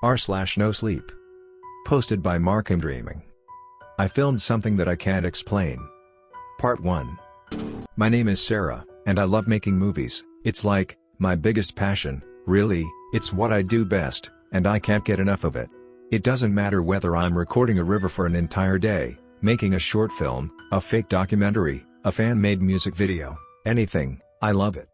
r/Nosleep. Posted by markimdreaming. I filmed something that I can't explain. Part 1. My name is Sarah, and I love making movies. It's like my biggest passion, really. It's what I do best, and I can't get enough of it. It doesn't matter whether I'm recording a river for an entire day, making a short film, a fake documentary, a fan-made music video, anything, I love it.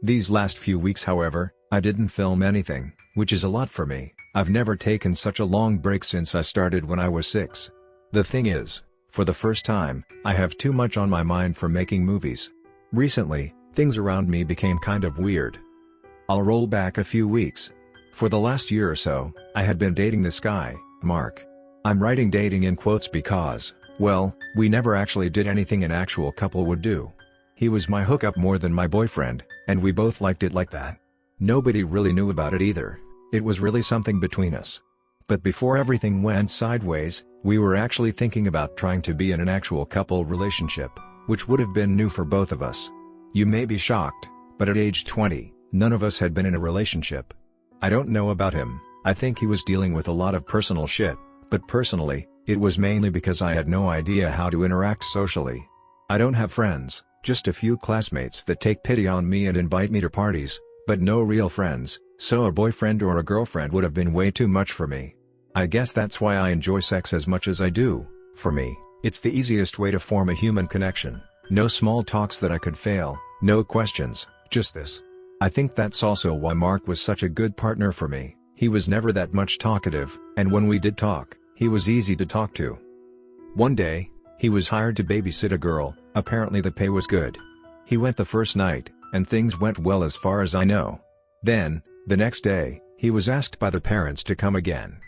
These last few weeks, however, I didn't film anything, which is a lot for me. I've never taken such a long break since I started when I was 6. The thing is, for the first time, I have too much on my mind for making movies. Recently, things around me became kind of weird. I'll roll back a few weeks. For the last year or so, I had been dating this guy, Mark. I'm writing dating in quotes because, well, we never actually did anything an actual couple would do. He was my hookup more than my boyfriend, and we both liked it like that. Nobody really knew about it either. It was really something between us. But before everything went sideways, we were actually thinking about trying to be in an actual couple relationship, which would have been new for both of us. You may be shocked, but at age 20, none of us had been in a relationship. I don't know about him. I think he was dealing with a lot of personal shit, but personally, it was mainly because I had no idea how to interact socially. I don't have friends, just a few classmates that take pity on me and invite me to parties, but no real friends, so a boyfriend or a girlfriend would have been way too much for me. I guess that's why I enjoy sex as much as I do. For me, it's the easiest way to form a human connection. No small talks that I could fail, no questions, just this. I think that's also why Mark was such a good partner for me. He was never that much talkative, and when we did talk, he was easy to talk to. One day, he was hired to babysit a girl. Apparently the pay was good. He went the first night, and things went well as far as I know. Then, the next day, he was asked by the parents to come again.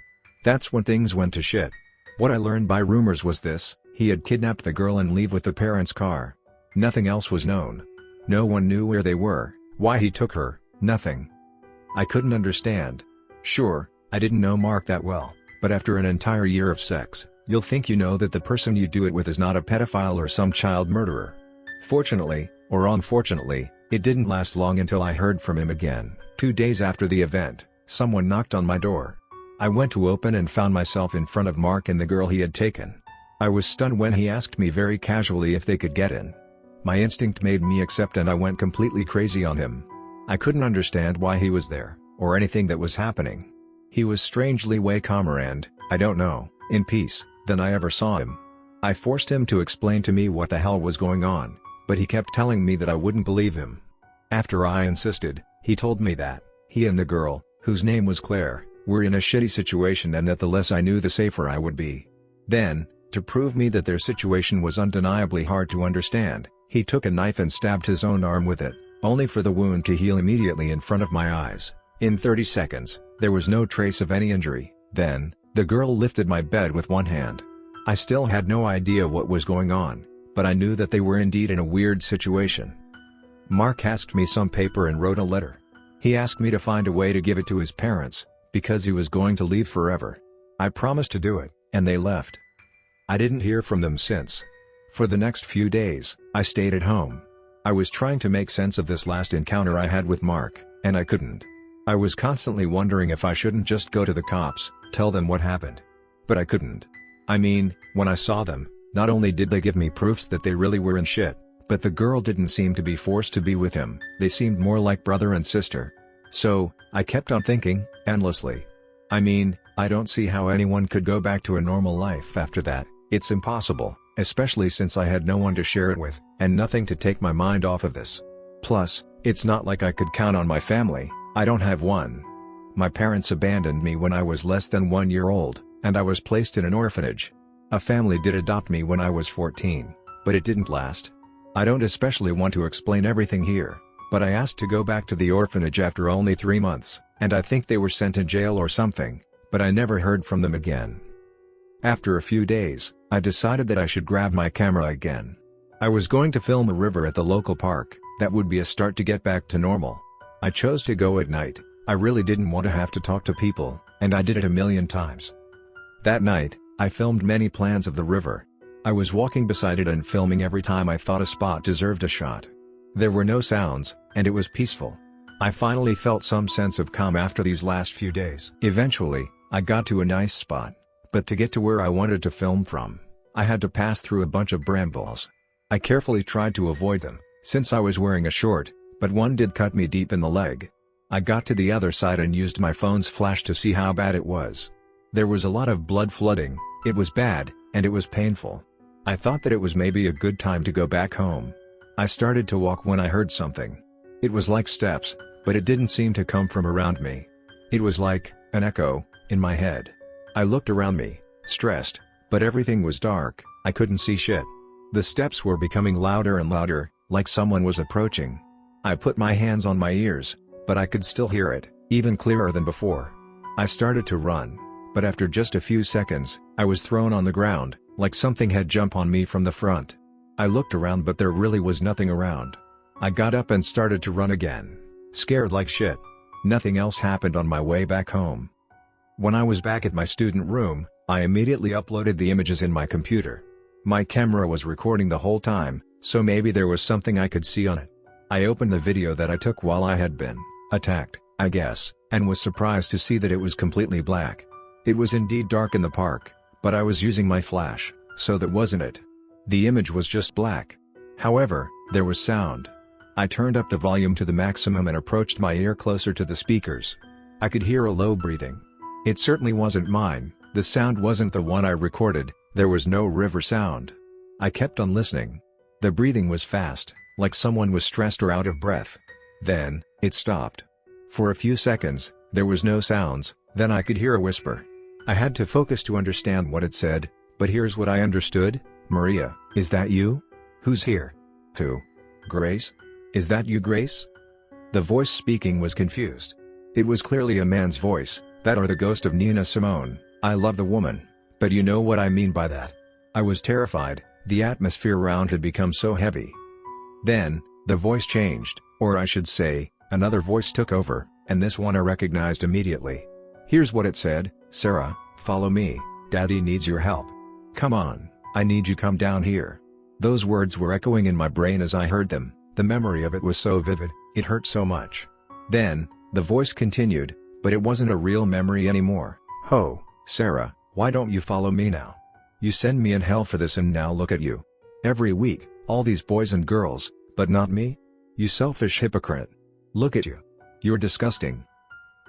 That's when things went to shit. What I learned by rumors was this: he had kidnapped the girl and leave with the parents' car. Nothing else was known. No one knew where they were, why he took her, nothing. I couldn't understand. Sure, I didn't know Mark that well, but after an entire year of sex, you'll think you know that the person you do it with is not a pedophile or some child murderer. Fortunately, or unfortunately, it didn't last long until I heard from him again. 2 days after the event, someone knocked on my door. I went to open and found myself in front of Mark and the girl he had taken. I was stunned when he asked me very casually if they could get in. My instinct made me accept, and I went completely crazy on him. I couldn't understand why he was there, or anything that was happening. He was strangely way calmer and, I don't know, in peace, than I ever saw him. I forced him to explain to me what the hell was going on, but he kept telling me that I wouldn't believe him. After I insisted, he told me that he and the girl, whose name was Claire, were in a shitty situation and that the less I knew the safer I would be. Then, to prove me that their situation was undeniably hard to understand, he took a knife and stabbed his own arm with it, only for the wound to heal immediately in front of my eyes. In 30 seconds, there was no trace of any injury. Then, the girl lifted my bed with one hand. I still had no idea what was going on, but I knew that they were indeed in a weird situation. Mark asked me some paper and wrote a letter. He asked me to find a way to give it to his parents, because he was going to leave forever. I promised to do it, and they left. I didn't hear from them since. For the next few days, I stayed at home. I was trying to make sense of this last encounter I had with Mark, and I couldn't. I was constantly wondering if I shouldn't just go to the cops, tell them what happened. But I couldn't. I mean, when I saw them, not only did they give me proofs that they really were in shit, but the girl didn't seem to be forced to be with him. They seemed more like brother and sister. So, I kept on thinking, endlessly. I mean, I don't see how anyone could go back to a normal life after that. It's impossible, especially since I had no one to share it with, and nothing to take my mind off of this. Plus, it's not like I could count on my family. I don't have one. My parents abandoned me when I was less than 1 year old, and I was placed in an orphanage. A family did adopt me when I was 14, but it didn't last. I don't especially want to explain everything here, but I asked to go back to the orphanage after only 3 months, and I think they were sent to jail or something, but I never heard from them again. After a few days, I decided that I should grab my camera again. I was going to film a river at the local park. That would be a start to get back to normal. I chose to go at night. I really didn't want to have to talk to people, and I did it a million times. That night, I filmed many plans of the river. I was walking beside it and filming every time I thought a spot deserved a shot. There were no sounds, and it was peaceful. I finally felt some sense of calm after these last few days. Eventually, I got to a nice spot, but to get to where I wanted to film from, I had to pass through a bunch of brambles. I carefully tried to avoid them, since I was wearing a short, but one did cut me deep in the leg. I got to the other side and used my phone's flash to see how bad it was. There was a lot of blood flooding, it was bad, and it was painful. I thought that it was maybe a good time to go back home. I started to walk when I heard something. It was like steps, but it didn't seem to come from around me. It was like an echo in my head. I looked around me, stressed, but everything was dark, I couldn't see shit. The steps were becoming louder and louder, like someone was approaching. I put my hands on my ears, but I could still hear it, even clearer than before. I started to run, but after just a few seconds, I was thrown on the ground, like something had jumped on me from the front. I looked around but there really was nothing around. I got up and started to run again, scared like shit. Nothing else happened on my way back home. When I was back at my student room, I immediately uploaded the images in my computer. My camera was recording the whole time, so maybe there was something I could see on it. I opened the video that I took while I had been attacked, I guess, and was surprised to see that it was completely black. It was indeed dark in the park, but I was using my flash, so that wasn't it. The image was just black. However, there was sound. I turned up the volume to the maximum and approached my ear closer to the speakers. I could hear a low breathing. It certainly wasn't mine, the sound wasn't the one I recorded, there was no river sound. I kept on listening. The breathing was fast, like someone was stressed or out of breath. Then, it stopped. For a few seconds, there was no sounds, then I could hear a whisper. I had to focus to understand what it said, but here's what I understood. Maria, is that you? Who's here? Who? Grace? Is that you, Grace? The voice speaking was confused. It was clearly a man's voice, that or the ghost of Nina Simone. I love the woman, but you know what I mean by that. I was terrified, the atmosphere around had become so heavy. Then, the voice changed, or I should say, another voice took over, and this one I recognized immediately. Here's what it said: Sarah, follow me, Daddy needs your help. Come on, I need you, come down here. Those words were echoing in my brain as I heard them, the memory of it was so vivid, it hurt so much. Then, the voice continued, but it wasn't a real memory anymore. Oh, Sarah, why don't you follow me now? You send me in hell for this and now look at you. Every week, all these boys and girls, but not me? You selfish hypocrite. Look at you. You're disgusting.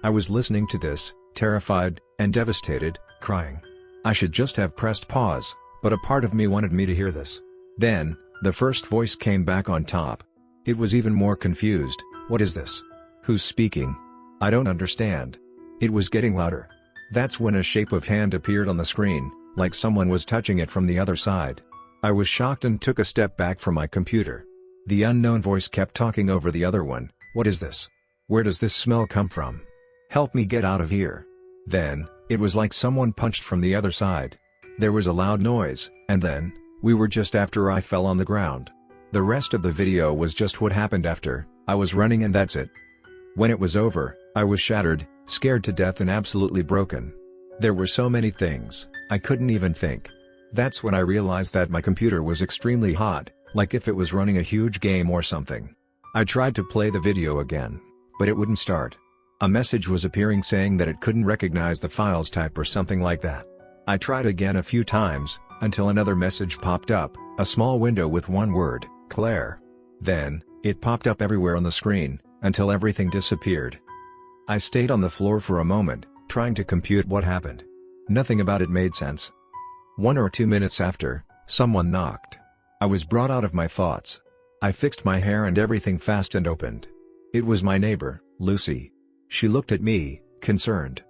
I was listening to this, terrified, and devastated, crying. I should just have pressed pause, but a part of me wanted me to hear this. Then, the first voice came back on top. It was even more confused. What is this? Who's speaking? I don't understand. It was getting louder. That's when a shape of hand appeared on the screen, like someone was touching it from the other side. I was shocked and took a step back from my computer. The unknown voice kept talking over the other one. What is this? Where does this smell come from? Help me get out of here. Then, it was like someone punched from the other side. There was a loud noise, and then, we were just after I fell on the ground. The rest of the video was just what happened after. I was running and that's it. When it was over, I was shattered, scared to death and absolutely broken. There were so many things, I couldn't even think. That's when I realized that my computer was extremely hot, like if it was running a huge game or something. I tried to play the video again, but it wouldn't start. A message was appearing saying that it couldn't recognize the files type or something like that. I tried again a few times, until another message popped up, a small window with one word, Claire. Then, it popped up everywhere on the screen, until everything disappeared. I stayed on the floor for a moment, trying to compute what happened. Nothing about it made sense. 1 or 2 minutes after, someone knocked. I was brought out of my thoughts. I fixed my hair and everything fast and opened. It was my neighbor, Lucy. She looked at me, concerned.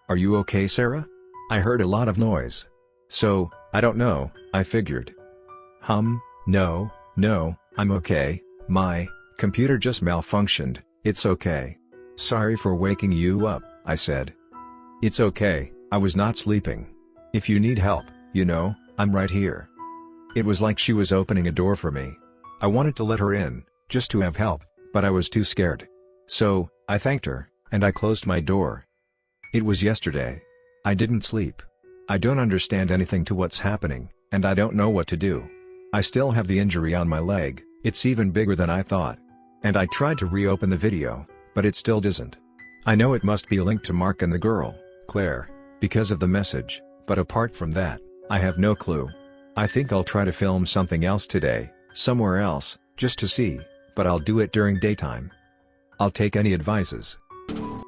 Are you okay, Sarah? I heard a lot of noise. So, I don't know, I figured. No, I'm okay, my computer just malfunctioned, it's okay. Sorry for waking you up, I said. It's okay, I was not sleeping. If you need help, you know, I'm right here. It was like she was opening a door for me. I wanted to let her in, just to have help, but I was too scared. So, I thanked her, and I closed my door. It was yesterday. I didn't sleep. I don't understand anything to what's happening, and I don't know what to do. I still have the injury on my leg, it's even bigger than I thought. And I tried to reopen the video, but it still doesn't. I know it must be linked to Mark and the girl, Claire, because of the message, but apart from that, I have no clue. I think I'll try to film something else today, somewhere else, just to see, but I'll do it during daytime. I'll take any advices.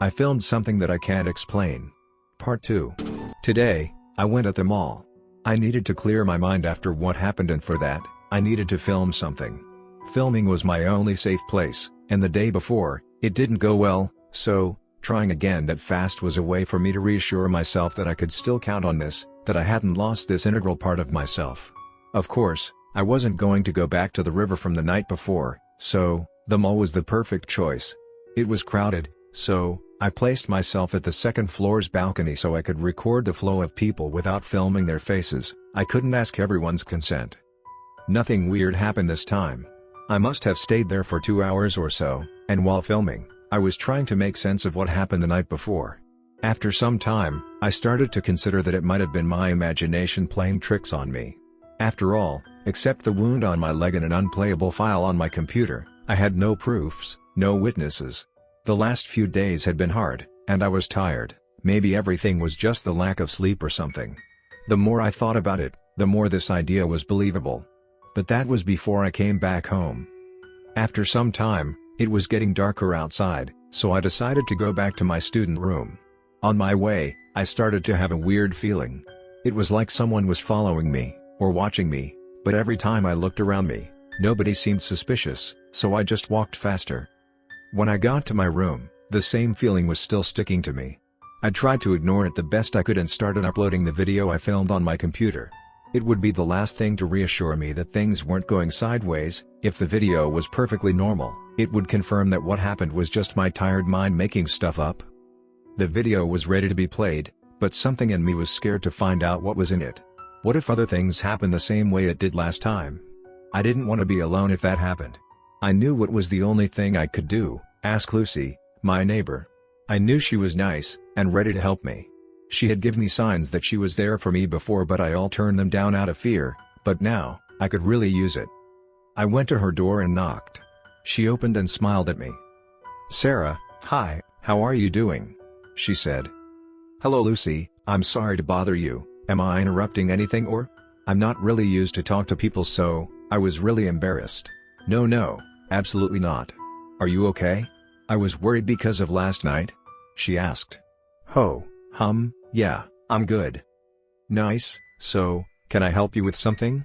I filmed something that I can't explain. Part 2. Today, I went at the mall. I needed to clear my mind after what happened, and for that, I needed to film something. Filming was my only safe place, and the day before, it didn't go well, so, trying again that fast was a way for me to reassure myself that I could still count on this, that I hadn't lost this integral part of myself. Of course, I wasn't going to go back to the river from the night before, so, the mall was the perfect choice. It was crowded, so, I placed myself at the second floor's balcony so I could record the flow of people without filming their faces. I couldn't ask everyone's consent. Nothing weird happened this time. I must have stayed there for 2 hours or so, and while filming, I was trying to make sense of what happened the night before. After some time, I started to consider that it might have been my imagination playing tricks on me. After all, except the wound on my leg and an unplayable file on my computer, I had no proofs, no witnesses. The last few days had been hard, and I was tired. Maybe everything was just the lack of sleep or something. The more I thought about it, the more this idea was believable. But that was before I came back home. After some time, it was getting darker outside, so I decided to go back to my student room. On my way, I started to have a weird feeling. It was like someone was following me, or watching me, but every time I looked around me, nobody seemed suspicious, so I just walked faster. When I got to my room, the same feeling was still sticking to me. I tried to ignore it the best I could and started uploading the video I filmed on my computer. It would be the last thing to reassure me that things weren't going sideways. If the video was perfectly normal, it would confirm that what happened was just my tired mind making stuff up. The video was ready to be played, but something in me was scared to find out what was in it. What if other things happened the same way it did last time? I didn't want to be alone if that happened. I knew what was the only thing I could do: ask Lucy, my neighbor. I knew she was nice, and ready to help me. She had given me signs that she was there for me before, but I all turned them down out of fear, but now, I could really use it. I went to her door and knocked. She opened and smiled at me. "Sarah, hi, how are you doing?" she said. "Hello Lucy, I'm sorry to bother you. Am I interrupting anything or?" I'm not really used to talk to people, so I was really embarrassed. No, absolutely not. Are you okay? I was worried because of last night. She asked. Yeah, I'm good. Nice, so, can I help you with something?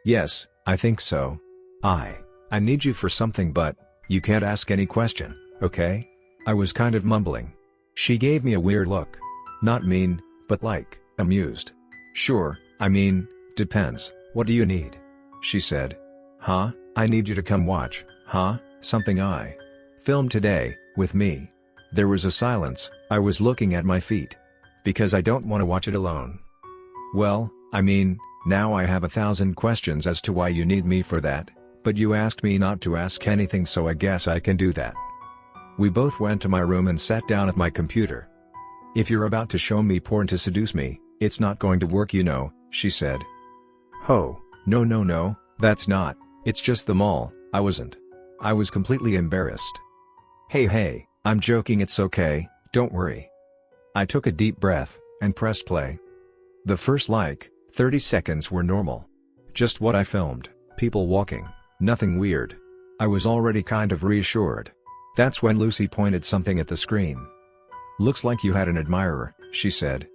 Yes, I think so. I need you for something, but you can't ask any question, okay? I was kind of mumbling. She gave me a weird look. Not mean, but like, amused. Sure, I mean, depends, what do you need? She said. I need you to come watch, something I filmed today, with me. There was a silence. I was looking at my feet. Because I don't want to watch it alone. Well, I mean, now I have 1,000 questions as to why you need me for that, but you asked me not to ask anything, so I guess I can do that. We both went to my room and sat down at my computer. If you're about to show me porn to seduce me, it's not going to work, you know, she said. No, that's not, it's just the mall. I was completely embarrassed. Hey, I'm joking, it's okay, don't worry. I took a deep breath, and pressed play. The first 30 seconds were normal. Just what I filmed, people walking, nothing weird. I was already kind of reassured. That's when Lucy pointed something at the screen. Looks like you had an admirer, she said.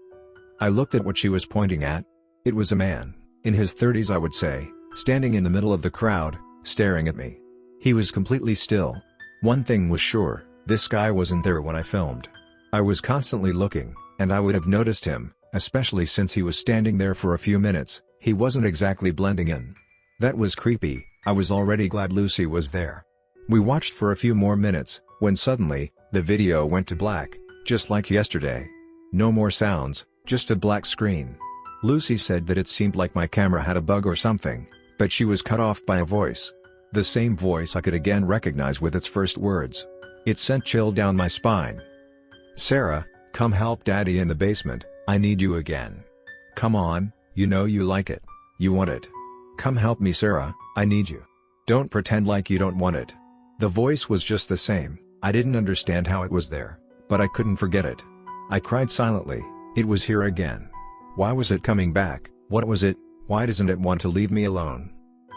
I looked at what she was pointing at. It was a man, in his 30s I would say, standing in the middle of the crowd, staring at me. He was completely still. One thing was sure, this guy wasn't there when I filmed. I was constantly looking, and I would have noticed him, especially since he was standing there for a few minutes. He wasn't exactly blending in. That was creepy. I was already glad Lucy was there. We watched for a few more minutes, when suddenly, the video went to black, just like yesterday. No more sounds, just a black screen. Lucy said that it seemed like my camera had a bug or something, but she was cut off by a voice. The same voice I could again recognize with its first words. It sent chill down my spine. "Sarah, come help Daddy in the basement, I need you again. Come on, you know you like it. You want it. Come help me Sarah, I need you. Don't pretend like you don't want it." The voice was just the same, I didn't understand how it was there, but I couldn't forget it. I cried silently. It was here again. Why was it coming back? What was it? Why doesn't it want to leave me alone?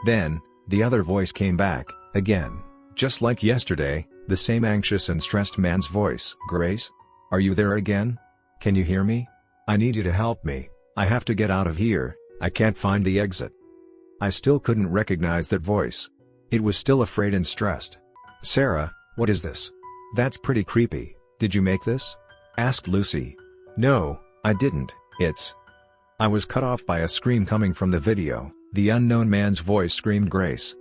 Then, the other voice came back, again. Just like yesterday, the same anxious and stressed man's voice. Grace? Are you there again? Can you hear me? I need you to help me. I have to get out of here. I can't find the exit. I still couldn't recognize that voice. It was still afraid and stressed. Sarah, what is this? That's pretty creepy. Did you make this? Asked Lucy. No, I didn't. I was cut off by a scream coming from the video. The unknown man's voice screamed Grace.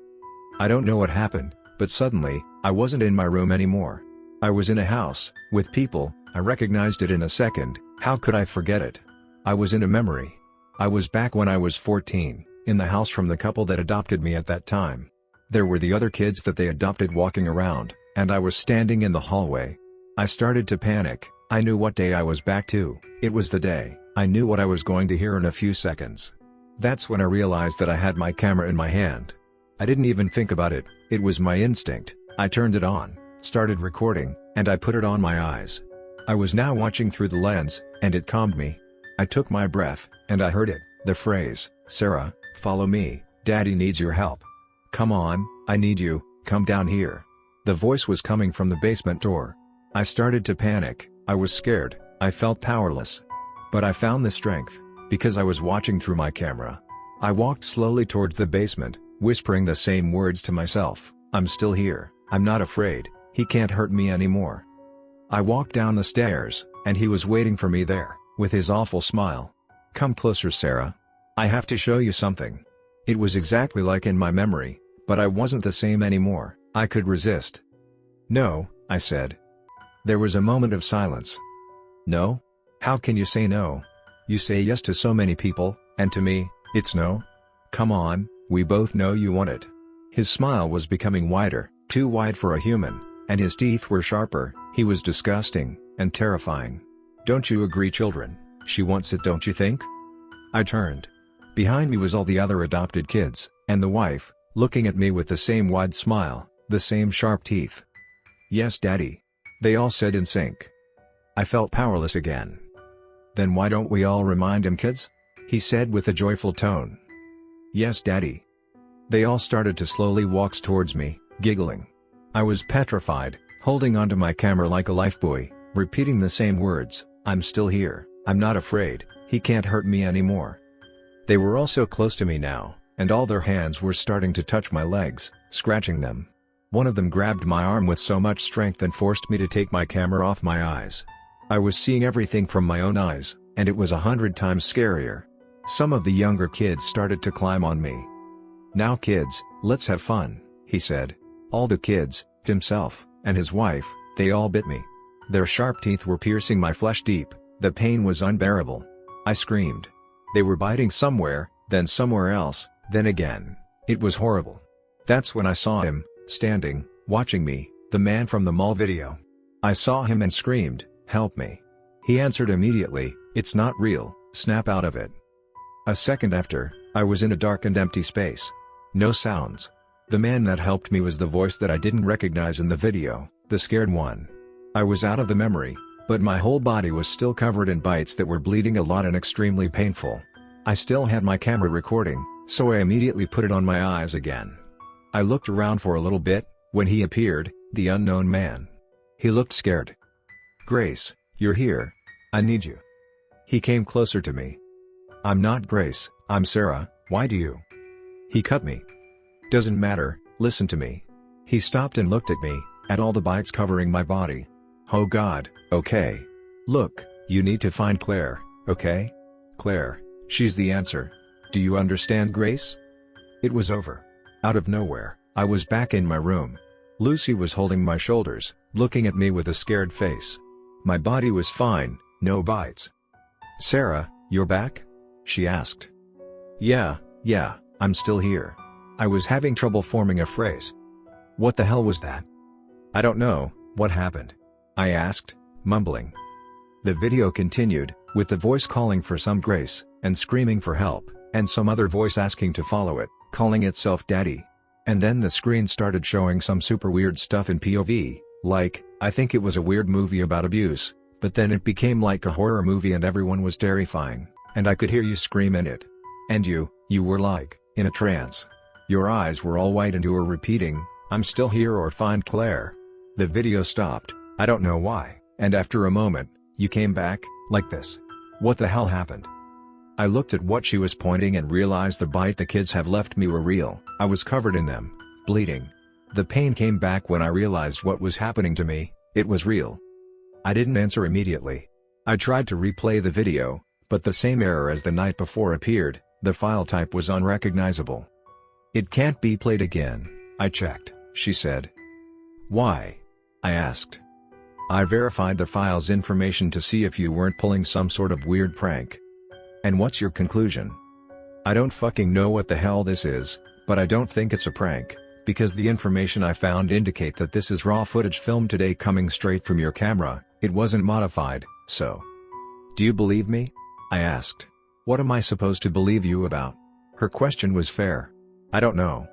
I don't know what happened, but suddenly, I wasn't in my room anymore. I was in a house, with people. I recognized it in a second. How could I forget it? I was in a memory. I was back when I was 14, in the house from the couple that adopted me at that time. There were the other kids that they adopted walking around, and I was standing in the hallway. I started to panic. I knew what day I was back to. It was the day. I knew what I was going to hear in a few seconds. That's when I realized that I had my camera in my hand. I didn't even think about it. It was my instinct. I turned it on, started recording, and I put it on my eyes. I was now watching through the lens, and it calmed me. I took my breath, and I heard it, the phrase, Sarah, follow me, Daddy needs your help. Come on, I need you, come down here. The voice was coming from the basement door. I started to panic. I was scared. I felt powerless. But I found the strength, because I was watching through my camera. I walked slowly towards the basement, whispering the same words to myself. I'm still here. I'm not afraid. He can't hurt me anymore. I walked down the stairs, and he was waiting for me there, with his awful smile. Come closer, Sarah. I have to show you something. It was exactly like in my memory, but I wasn't the same anymore. I could resist. No, I said. There was a moment of silence. No? How can you say no? You say yes to so many people, and to me, it's no? Come on, we both know you want it. His smile was becoming wider, too wide for a human, and his teeth were sharper. He was disgusting, and terrifying. Don't you agree, children? She wants it, don't you think? I turned. Behind me was all the other adopted kids, and the wife, looking at me with the same wide smile, the same sharp teeth. Yes, Daddy. They all said in sync. I felt powerless again. Then why don't we all remind him, kids? He said with a joyful tone. Yes, Daddy. They all started to slowly walk towards me, giggling. I was petrified, holding onto my camera like a lifebuoy, repeating the same words. I'm still here. I'm not afraid. He can't hurt me anymore. They were all so close to me now, and all their hands were starting to touch my legs, scratching them. One of them grabbed my arm with so much strength and forced me to take my camera off my eyes. I was seeing everything from my own eyes, and it was 100 times scarier. Some of the younger kids started to climb on me. Now kids, let's have fun, he said. All the kids, himself, and his wife, they all bit me. Their sharp teeth were piercing my flesh deep. The pain was unbearable. I screamed. They were biting somewhere, then somewhere else, then again. It was horrible. That's when I saw him, standing, watching me, the man from the mall video. I saw him and screamed, help me. He answered immediately, it's not real, snap out of it. A second after, I was in a dark and empty space. No sounds. The man that helped me was the voice that I didn't recognize in the video, the scared one. I was out of the memory, but my whole body was still covered in bites that were bleeding a lot and extremely painful. I still had my camera recording, so I immediately put it on my eyes again. I looked around for a little bit, when he appeared, the unknown man. He looked scared. Grace, you're here. I need you. He came closer to me. I'm not Grace, I'm Sarah, why do you? He cut me. Doesn't matter, listen to me. He stopped and looked at me, at all the bites covering my body. Oh God, okay. Look, you need to find Claire, okay? Claire, she's the answer. Do you understand, Grace? It was over. Out of nowhere, I was back in my room. Lucy was holding my shoulders, looking at me with a scared face. My body was fine, no bites. Sarah, you're back? She asked. Yeah, I'm still here. I was having trouble forming a phrase. What the hell was that? I don't know, what happened? I asked, mumbling. The video continued, with the voice calling for some Grace, and screaming for help, and some other voice asking to follow it, calling itself Daddy. And then the screen started showing some super weird stuff in POV, like, I think it was a weird movie about abuse, but then it became like a horror movie and everyone was terrifying, and I could hear you scream in it. And you were like, in a trance. Your eyes were all white and you were repeating, 'I'm still here' or 'Find Claire.'" The video stopped, I don't know why, and after a moment, you came back, like this. What the hell happened? I looked at what she was pointing and realized the bite the kids have left me were real. I was covered in them, bleeding. The pain came back when I realized what was happening to me, it was real. I didn't answer immediately. I tried to replay the video, but the same error as the night before appeared, the file type was unrecognizable. "It can't be played again," I checked, she said. "Why?" I asked. "I verified the file's information to see if you weren't pulling some sort of weird prank." "And what's your conclusion?" "I don't fucking know what the hell this is, but I don't think it's a prank, because the information I found indicate that this is raw footage filmed today coming straight from your camera, it wasn't modified, so." "Do you believe me?" I asked. "What am I supposed to believe you about?" Her question was fair. "I don't know."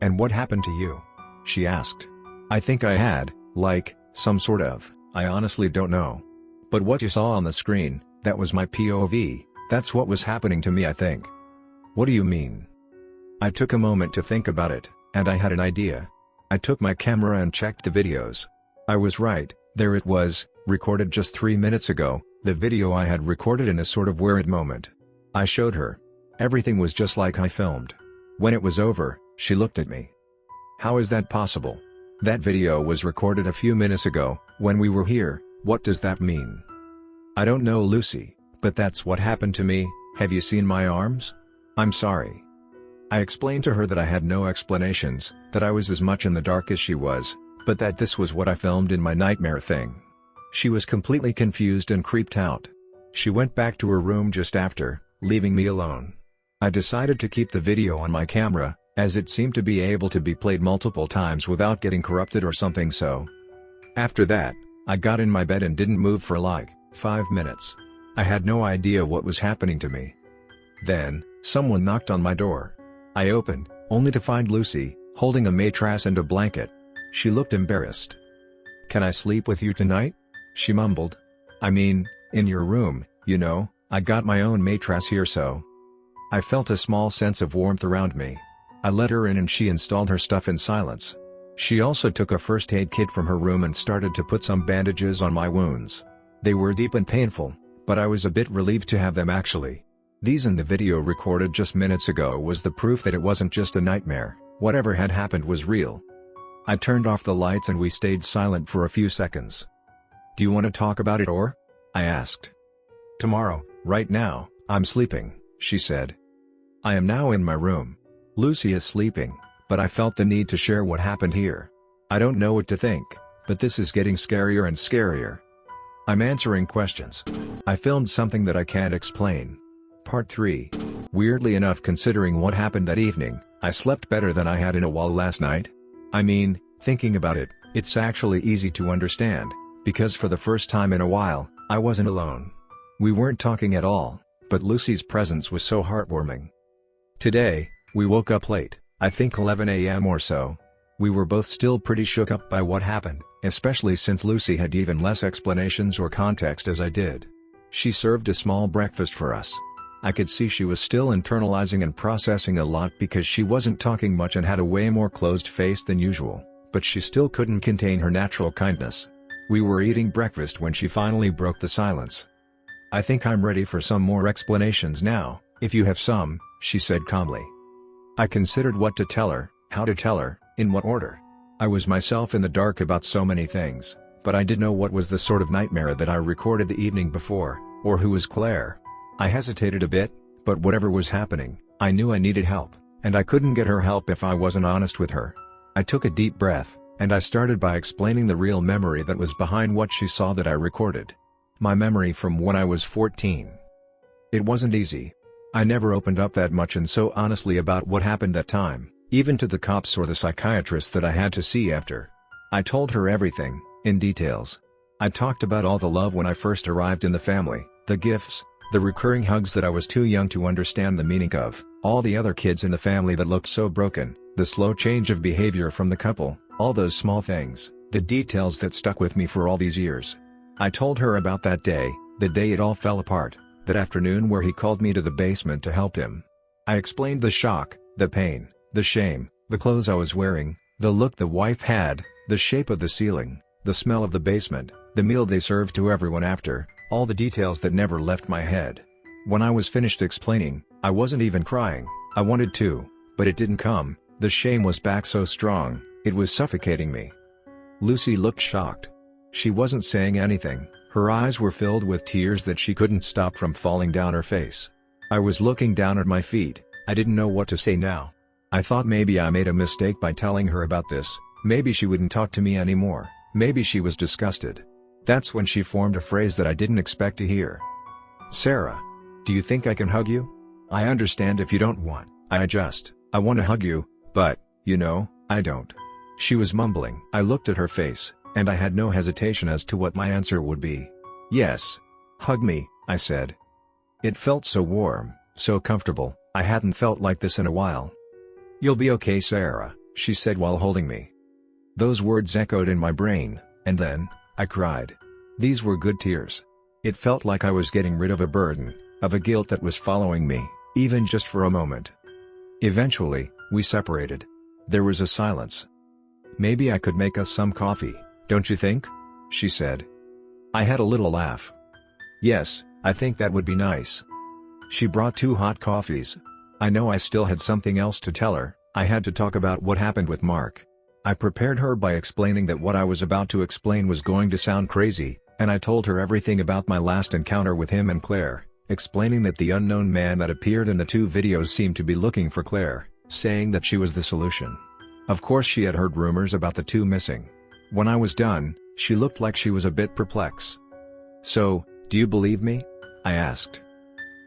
"And what happened to you?" she asked. "I think I had, like, some sort of, I honestly don't know. But what you saw on the screen, that was my POV, that's what was happening to me I think." "What do you mean?" I took a moment to think about it, and I had an idea. I took my camera and checked the videos. I was right, there it was, recorded just 3 minutes ago, the video I had recorded in a sort of weird moment. I showed her. Everything was just like I filmed. When it was over, she looked at me. "How is that possible? That video was recorded a few minutes ago, when we were here, what does that mean?" "I don't know, Lucy, but that's what happened to me. Have you seen my arms?" "I'm sorry." I explained to her that I had no explanations, that I was as much in the dark as she was, but that this was what I filmed in my nightmare thing. She was completely confused and creeped out. She went back to her room just after, leaving me alone. I decided to keep the video on my camera, as it seemed to be able to be played multiple times without getting corrupted or something so. After that, I got in my bed and didn't move for like 5 minutes. I had no idea what was happening to me. Then, someone knocked on my door. I opened, only to find Lucy, holding a mattress and a blanket. She looked embarrassed. "Can I sleep with you tonight?" she mumbled. "I mean, in your room, you know, I got my own mattress here so." I felt a small sense of warmth around me. I let her in and she installed her stuff in silence. She also took a first aid kit from her room and started to put some bandages on my wounds. They were deep and painful, but I was a bit relieved to have them actually. These in the video recorded just minutes ago was the proof that it wasn't just a nightmare, whatever had happened was real. I turned off the lights and we stayed silent for a few seconds. "Do you want to talk about it or?" I asked. "Tomorrow, right now, I'm sleeping," she said. I am now in my room. Lucy is sleeping, but I felt the need to share what happened here. I don't know what to think, but this is getting scarier and scarier. I'm answering questions. I filmed something that I can't explain. Part 3. Weirdly enough, considering what happened that evening, I slept better than I had in a while last night. I mean, thinking about it, it's actually easy to understand, because for the first time in a while, I wasn't alone. We weren't talking at all, but Lucy's presence was so heartwarming. Today, we woke up late, I think 11 a.m. or so. We were both still pretty shook up by what happened, especially since Lucy had even less explanations or context as I did. She served a small breakfast for us. I could see she was still internalizing and processing a lot because she wasn't talking much and had a way more closed face than usual, but she still couldn't contain her natural kindness. We were eating breakfast when she finally broke the silence. "I think I'm ready for some more explanations now, if you have some," she said calmly. I considered what to tell her, how to tell her, in what order. I was myself in the dark about so many things, but I didn't know what was the sort of nightmare that I recorded the evening before, or who was Claire. I hesitated a bit, but whatever was happening, I knew I needed help, and I couldn't get her help if I wasn't honest with her. I took a deep breath, and I started by explaining the real memory that was behind what she saw that I recorded. My memory from when I was 14. It wasn't easy. I never opened up that much and so honestly about what happened that time, even to the cops or the psychiatrist that I had to see after. I told her everything, in details. I talked about all the love when I first arrived in the family, the gifts, the recurring hugs that I was too young to understand the meaning of, all the other kids in the family that looked so broken, the slow change of behavior from the couple, all those small things. the details that stuck with me for all these years. I told her about that day, the day it all fell apart, that afternoon where he called me to the basement to help him. I explained the shock, the pain, the shame, the clothes I was wearing, the look the wife had, the shape of the ceiling, the smell of the basement, the meal they served to everyone after, all the details that never left my head. When I was finished explaining, I wasn't even crying. I wanted to, but it didn't come. The shame was back so strong, it was suffocating me. Lucy looked shocked. She wasn't saying anything, her eyes were filled with tears that she couldn't stop from falling down her face. I was looking down at my feet, I didn't know what to say now. I thought maybe I made a mistake by telling her about this, maybe she wouldn't talk to me anymore, maybe she was disgusted. That's when she formed a phrase that I didn't expect to hear. "Sarah, do you think I can hug you? I understand if you don't want, I want to hug you, but, I don't." She was mumbling. I looked at her face, and I had no hesitation as to what my answer would be. "Yes. Hug me," I said. It felt so warm, so comfortable, I hadn't felt like this in a while. "You'll be okay, Sarah," she said while holding me. Those words echoed in my brain, and then, I cried. These were good tears. It felt like I was getting rid of a burden, of a guilt that was following me, even just for a moment. Eventually, we separated. There was a silence. "Maybe I could make us some coffee, don't you think?" she said. I had a little laugh. "Yes, I think that would be nice." She brought 2 hot coffees. I know I still had something else to tell her. I had to talk about what happened with Mark. I prepared her by explaining that what I was about to explain was going to sound crazy, and I told her everything about my last encounter with him and Claire, explaining that the unknown man that appeared in the 2 videos seemed to be looking for Claire, saying that she was the solution. Of course she had heard rumors about the 2 missing. When I was done, she looked like she was a bit perplexed. "So, do you believe me?" I asked.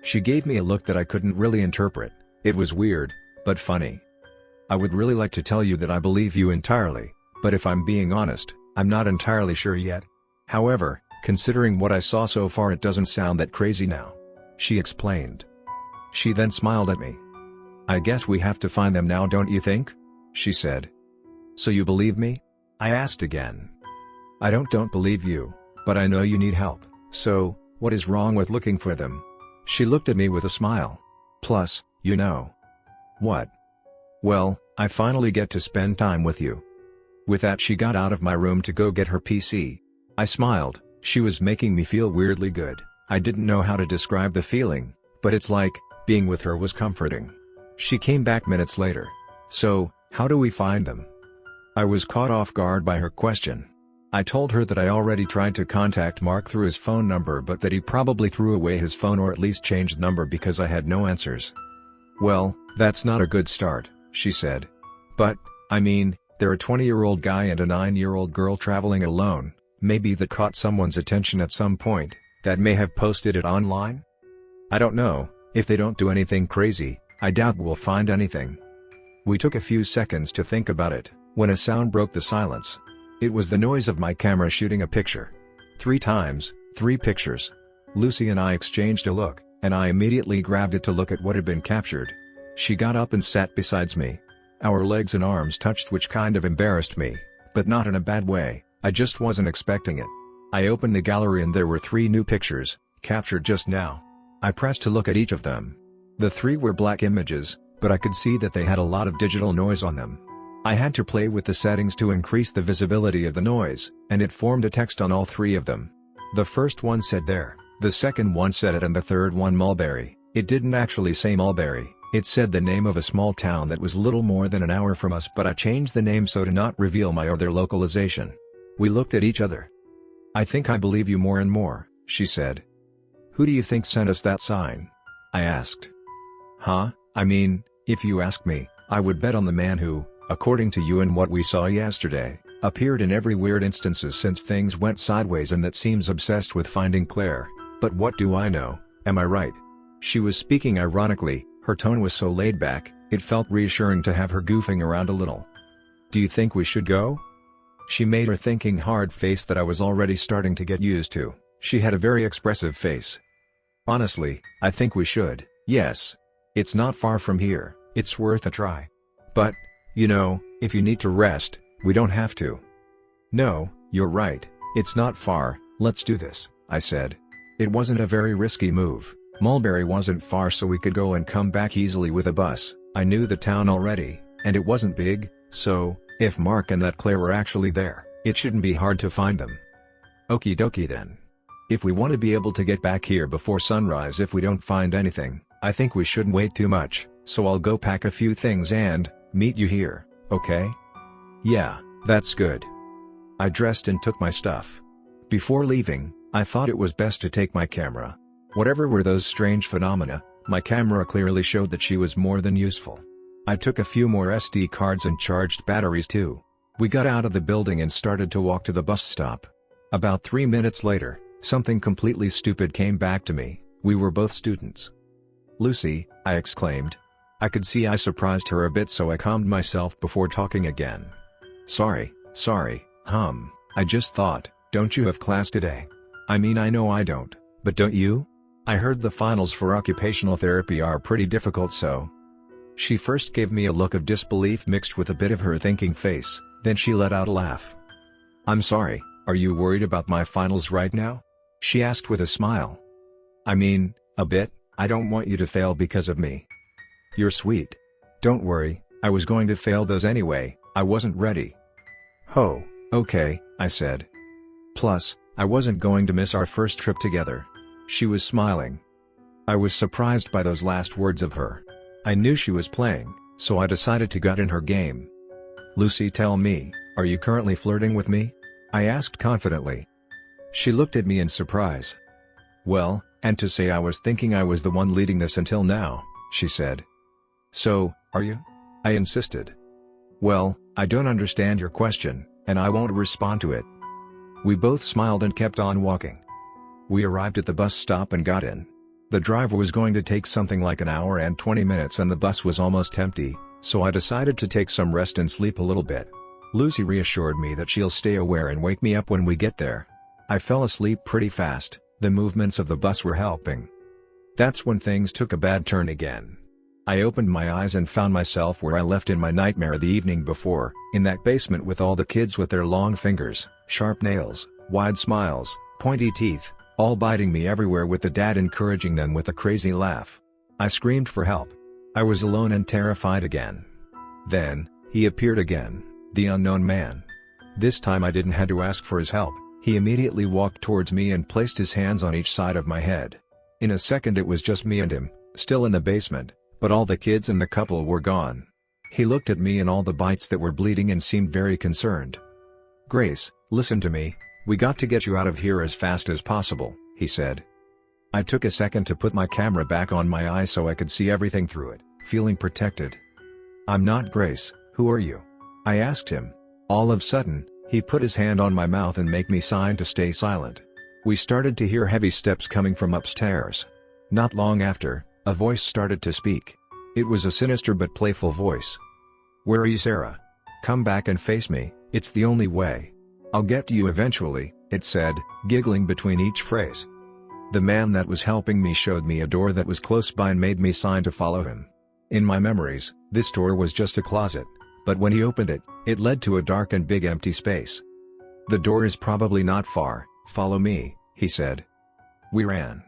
She gave me a look that I couldn't really interpret. It was weird, but funny. "I would really like to tell you that I believe you entirely, but if I'm being honest, I'm not entirely sure yet. However, considering what I saw so far, it doesn't sound that crazy now," she explained. She then smiled at me. "I guess we have to find them now, don't you think?" she said. "So you believe me?" I asked again. "I don't believe you, but I know you need help, so, what is wrong with looking for them?" She looked at me with a smile. "Plus, What? Well, I finally get to spend time with you." With that, she got out of my room to go get her PC. I smiled. She was making me feel weirdly good. I didn't know how to describe the feeling, but it's like, being with her was comforting. She came back minutes later. "So, how do we find them?" I was caught off guard by her question. I told her that I already tried to contact Mark through his phone number, but that he probably threw away his phone or at least changed the number because I had no answers. "Well, that's not a good start," she said. "But, they're a 20-year-old guy and a 9-year-old girl traveling alone, maybe that caught someone's attention at some point, that may have posted it online? I don't know, if they don't do anything crazy, I doubt we'll find anything." We took a few seconds to think about it, when a sound broke the silence. It was the noise of my camera shooting a picture. 3 times, 3 pictures. Lucy and I exchanged a look, and I immediately grabbed it to look at what had been captured. She got up and sat beside me. Our legs and arms touched, which kind of embarrassed me, but not in a bad way. I just wasn't expecting it. I opened the gallery and there were 3 new pictures, captured just now. I pressed to look at each of them. The 3 were black images, but I could see that they had a lot of digital noise on them. I had to play with the settings to increase the visibility of the noise, and it formed a text on all 3 of them. The first one said "there," the second one said "it," and the third one "Mulberry." It didn't actually say Mulberry, it said the name of a small town that was little more than an hour from us, but I changed the name so to not reveal my or their localization. We looked at each other. "I think I believe you more and more," she said. "Who do you think sent us that sign?" I asked. "Huh? If you ask me, I would bet on the man who, according to you and what we saw yesterday, appeared in every weird instances since things went sideways and that seems obsessed with finding Claire. But what do I know, am I right?" She was speaking ironically, her tone was so laid back, it felt reassuring to have her goofing around a little. "Do you think we should go?" She made her thinking hard face that I was already starting to get used to. She had a very expressive face. "Honestly, I think we should, yes. It's not far from here, it's worth a try. But, if you need to rest, we don't have to." No, you're right, it's not far, let's do this, I said. It wasn't a very risky move. Mulberry wasn't far so we could go and come back easily with a bus. I knew the town already, and it wasn't big, so, if Mark and that Claire were actually there, it shouldn't be hard to find them. Okie dokie then. If we want to be able to get back here before sunrise if we don't find anything, I think we shouldn't wait too much, so I'll go pack a few things and meet you here, okay? Yeah, that's good. I dressed and took my stuff. Before leaving, I thought it was best to take my camera. Whatever were those strange phenomena, my camera clearly showed that she was more than useful. I took a few more SD cards and charged batteries too. We got out of the building and started to walk to the bus stop. About 3 minutes later, something completely stupid came back to me. We were both students. "Lucy," I exclaimed. I could see I surprised her a bit so I calmed myself before talking again. Sorry, I just thought, don't you have class today? I mean I know I don't, but don't you? I heard the finals for occupational therapy are pretty difficult so. She first gave me a look of disbelief mixed with a bit of her thinking face, then she let out a laugh. "I'm sorry, are you worried about my finals right now?" she asked with a smile. "I mean, a bit, I don't want you to fail because of me." "You're sweet. Don't worry, I was going to fail those anyway, I wasn't ready." "Oh, okay," I said. "Plus, I wasn't going to miss our first trip together." She was smiling. I was surprised by those last words of her. I knew she was playing, so I decided to gut in her game. "Lucy, tell me, are you currently flirting with me?" I asked confidently. She looked at me in surprise. "Well, and to say I was thinking I was the one leading this until now," she said. "So, are you?" I insisted. "Well, I don't understand your question, and I won't respond to it." We both smiled and kept on walking. We arrived at the bus stop and got in. The drive was going to take something like an hour and 20 minutes and the bus was almost empty, so I decided to take some rest and sleep a little bit. Lucy reassured me that she'll stay aware and wake me up when we get there. I fell asleep pretty fast, the movements of the bus were helping. That's when things took a bad turn again. I opened my eyes and found myself where I left in my nightmare the evening before, in that basement with all the kids with their long fingers, sharp nails, wide smiles, pointy teeth, all biting me everywhere with the dad encouraging them with a crazy laugh. I screamed for help. I was alone and terrified again. Then, he appeared again, the unknown man. This time I didn't have to ask for his help, he immediately walked towards me and placed his hands on each side of my head. In a second it was just me and him, still in the basement, but all the kids and the couple were gone. He looked at me and all the bites that were bleeding and seemed very concerned. "Grace, listen to me, we got to get you out of here as fast as possible," he said. I took a second to put my camera back on my eye so I could see everything through it, feeling protected. "I'm not Grace, who are you?" I asked him. All of a sudden, he put his hand on my mouth and made me sign to stay silent. We started to hear heavy steps coming from upstairs. Not long after, a voice started to speak. It was a sinister but playful voice. "Where are you, Sarah? Come back and face me, it's the only way. I'll get to you eventually," it said, giggling between each phrase. The man that was helping me showed me a door that was close by and made me sign to follow him. In my memories, this door was just a closet, but when he opened it, it led to a dark and big empty space. "The door is probably not far, follow me," he said. We ran.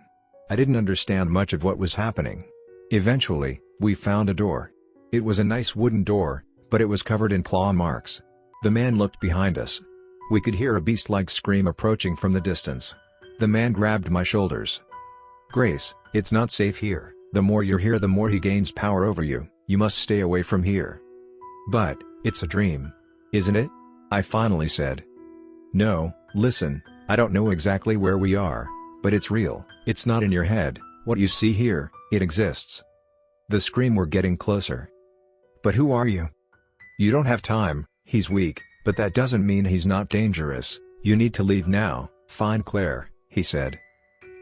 I didn't understand much of what was happening. Eventually, we found a door. It was a nice wooden door, but it was covered in claw marks. The man looked behind us. We could hear a beast-like scream approaching from the distance. The man grabbed my shoulders. "Grace, it's not safe here, the more you're here the more he gains power over you, you must stay away from here." "But, it's a dream. Isn't it?" I finally said. "No, listen, I don't know exactly where we are, but it's real, it's not in your head, what you see here, it exists." The scream were getting closer. "But who are you?" "You don't have time, he's weak, but that doesn't mean he's not dangerous, you need to leave now, find Claire," he said.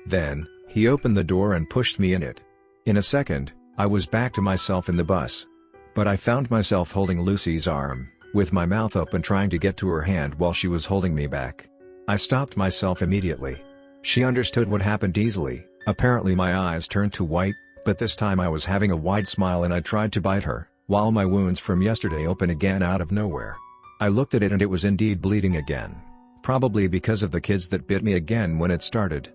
Then, he opened the door and pushed me in it. In a second, I was back to myself in the bus. But I found myself holding Lucy's arm, with my mouth open trying to get to her hand while she was holding me back. I stopped myself immediately. She understood what happened easily, apparently my eyes turned to white, but this time I was having a wide smile and I tried to bite her, while my wounds from yesterday opened again out of nowhere. I looked at it and it was indeed bleeding again. Probably because of the kids that bit me again when it started.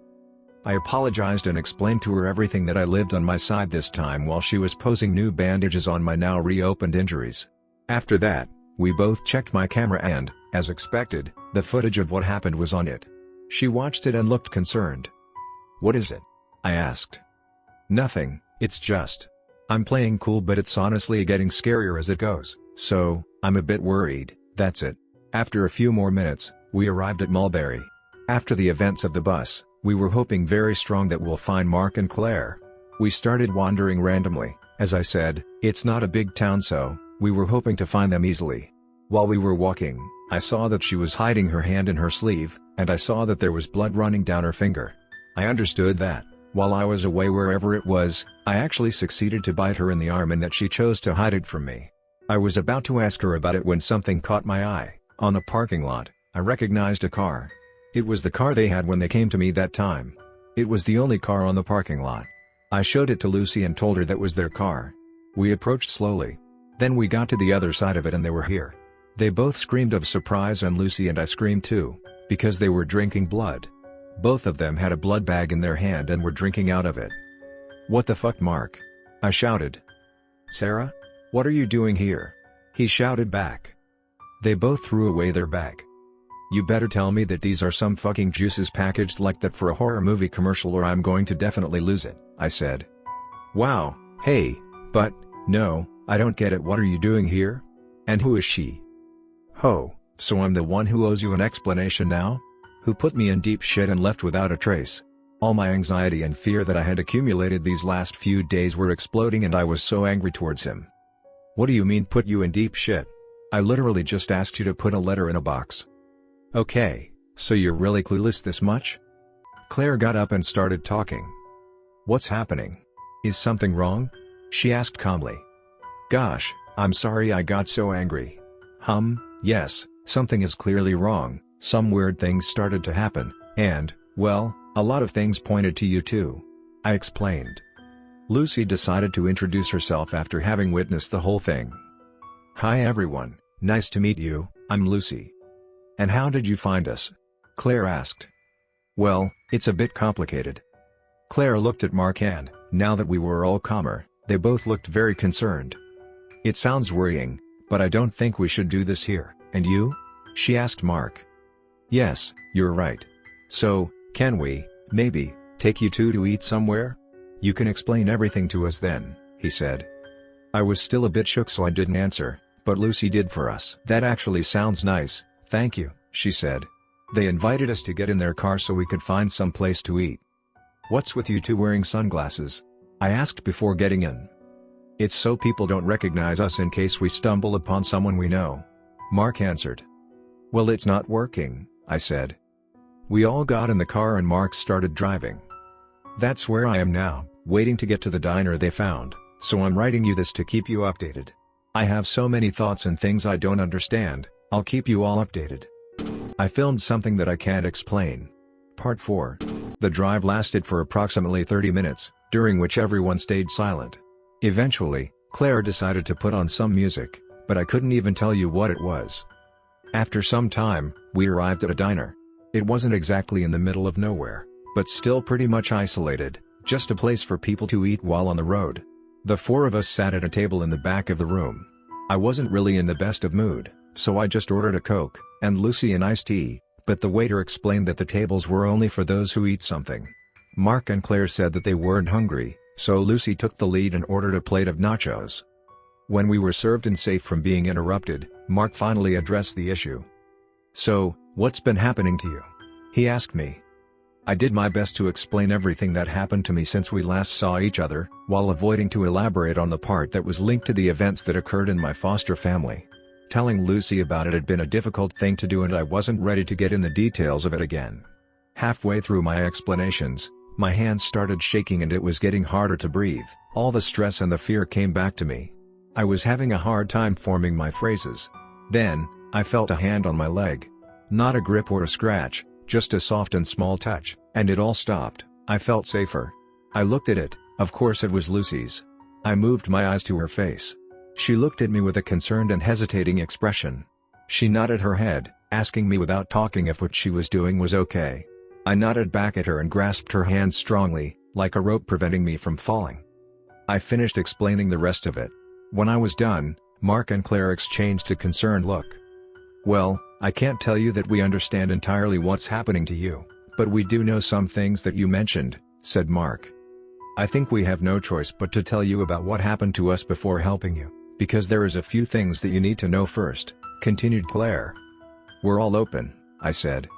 I apologized and explained to her everything that I lived on my side this time while she was posing new bandages on my now reopened injuries. After that, we both checked my camera and, as expected, the footage of what happened was on it. She watched it and looked concerned. "What is it?" I asked. "Nothing, it's just. I'm playing cool but it's honestly getting scarier as it goes, so, I'm a bit worried, that's it." After a few more minutes, we arrived at Mulberry. After the events of the bus, we were hoping very strong that we'll find Mark and Claire. We started wandering randomly. As I said, it's not a big town so, we were hoping to find them easily. While we were walking, I saw that she was hiding her hand in her sleeve, and I saw that there was blood running down her finger. I understood that, while I was away wherever it was, I actually succeeded to bite her in the arm and that she chose to hide it from me. I was about to ask her about it when something caught my eye. On a parking lot, I recognized a car. It was the car they had when they came to me that time. It was the only car on the parking lot. I showed it to Lucy and told her that was their car. We approached slowly. Then we got to the other side of it and they were here. They both screamed of surprise and Lucy and I screamed too, because they were drinking blood. Both of them had a blood bag in their hand and were drinking out of it. "What the fuck, Mark?" I shouted. "Sarah? What are you doing here?" he shouted back. They both threw away their bag. "You better tell me that these are some fucking juices packaged like that for a horror movie commercial or I'm going to definitely lose it," I said. "Wow, hey, but, no, I don't get it. What are you doing here? And who is she?" "Ho, so I'm the one who owes you an explanation now? Who put me in deep shit and left without a trace?" All my anxiety and fear that I had accumulated these last few days were exploding and I was so angry towards him. "What do you mean put you in deep shit? I literally just asked you to put a letter in a box." "Okay, so you're really clueless this much?" Claire got up and started talking. "What's happening? Is something wrong?" she asked calmly. "Gosh, I'm sorry I got so angry." Yes, something is clearly wrong, some weird things started to happen, and, well, a lot of things pointed to you too," I explained. Lucy decided to introduce herself after having witnessed the whole thing. "Hi everyone, nice to meet you, I'm Lucy." "And how did you find us?" Claire asked. "Well, it's a bit complicated." Claire looked at Mark and, now that we were all calmer, they both looked very concerned. "It sounds worrying, but I don't think we should do this here, and you?" she asked Mark. "Yes, you're right. So, can we, maybe, take you two to eat somewhere? You can explain everything to us then," he said. I was still a bit shook so I didn't answer, but Lucy did for us. "That actually sounds nice, thank you," she said. They invited us to get in their car so we could find some place to eat. "What's with you two wearing sunglasses?" I asked before getting in. "It's so people don't recognize us in case we stumble upon someone we know," Mark answered. "Well, it's not working," I said. We all got in the car and Mark started driving. That's where I am now, waiting to get to the diner they found, so I'm writing you this to keep you updated. I have so many thoughts and things I don't understand, I'll keep you all updated. I filmed something that I can't explain. Part 4. The drive lasted for approximately 30 minutes, during which everyone stayed silent. Eventually, Claire decided to put on some music, but I couldn't even tell you what it was. After some time, we arrived at a diner. It wasn't exactly in the middle of nowhere, but still pretty much isolated, just a place for people to eat while on the road. The four of us sat at a table in the back of the room. I wasn't really in the best of mood, so I just ordered a Coke, and Lucy an iced tea, but the waiter explained that the tables were only for those who eat something. Mark and Claire said that they weren't hungry, so Lucy took the lead and ordered a plate of nachos. When we were served and safe from being interrupted, Mark finally addressed the issue. "So, what's been happening to you?" he asked me. I did my best to explain everything that happened to me since we last saw each other, while avoiding to elaborate on the part that was linked to the events that occurred in my foster family. Telling Lucy about it had been a difficult thing to do and I wasn't ready to get in the details of it again. Halfway through my explanations, my hands started shaking and it was getting harder to breathe. All the stress and the fear came back to me. I was having a hard time forming my phrases. Then, I felt a hand on my leg. Not a grip or a scratch, just a soft and small touch, and it all stopped. I felt safer. I looked at it, of course it was Lucy's. I moved my eyes to her face. She looked at me with a concerned and hesitating expression. She nodded her head, asking me without talking if what she was doing was okay. I nodded back at her and grasped her hand strongly, like a rope preventing me from falling. I finished explaining the rest of it. When I was done, Mark and Claire exchanged a concerned look. "Well, I can't tell you that we understand entirely what's happening to you, but we do know some things that you mentioned," said Mark. "I think we have no choice but to tell you about what happened to us before helping you, because there is a few things that you need to know first," continued Claire. "We're all open," I said.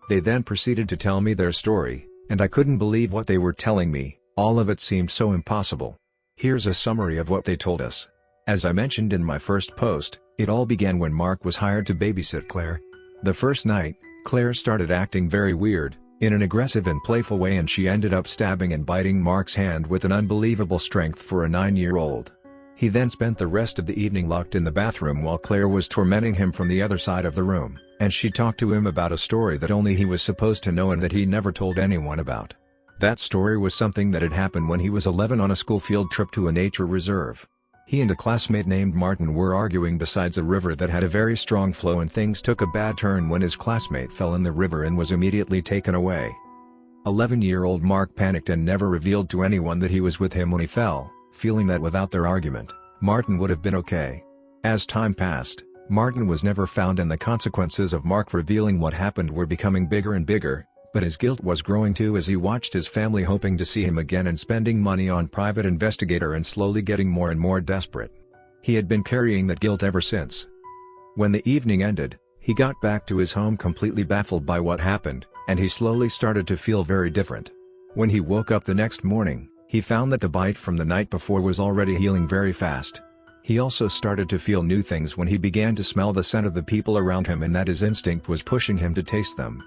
They then proceeded to tell me their story, and I couldn't believe what they were telling me. All of it seemed so impossible. Here's a summary of what they told us. As I mentioned in my first post, it all began when Mark was hired to babysit Claire. The first night, Claire started acting very weird, in an aggressive and playful way, and she ended up stabbing and biting Mark's hand with an unbelievable strength for a 9-year-old. He then spent the rest of the evening locked in the bathroom while Claire was tormenting him from the other side of the room, and she talked to him about a story that only he was supposed to know and that he never told anyone about. That story was something that had happened when he was 11 on a school field trip to a nature reserve. He and a classmate named Martin were arguing beside a river that had a very strong flow, and things took a bad turn when his classmate fell in the river and was immediately taken away. 11-year-old Mark panicked and never revealed to anyone that he was with him when he fell, feeling that without their argument, Martin would have been okay. As time passed, Martin was never found, and the consequences of Mark revealing what happened were becoming bigger and bigger, but his guilt was growing too as he watched his family hoping to see him again and spending money on private investigator and slowly getting more and more desperate. He had been carrying that guilt ever since. When the evening ended, he got back to his home completely baffled by what happened, and he slowly started to feel very different. When he woke up the next morning, he found that the bite from the night before was already healing very fast. He also started to feel new things when he began to smell the scent of the people around him, and that his instinct was pushing him to taste them.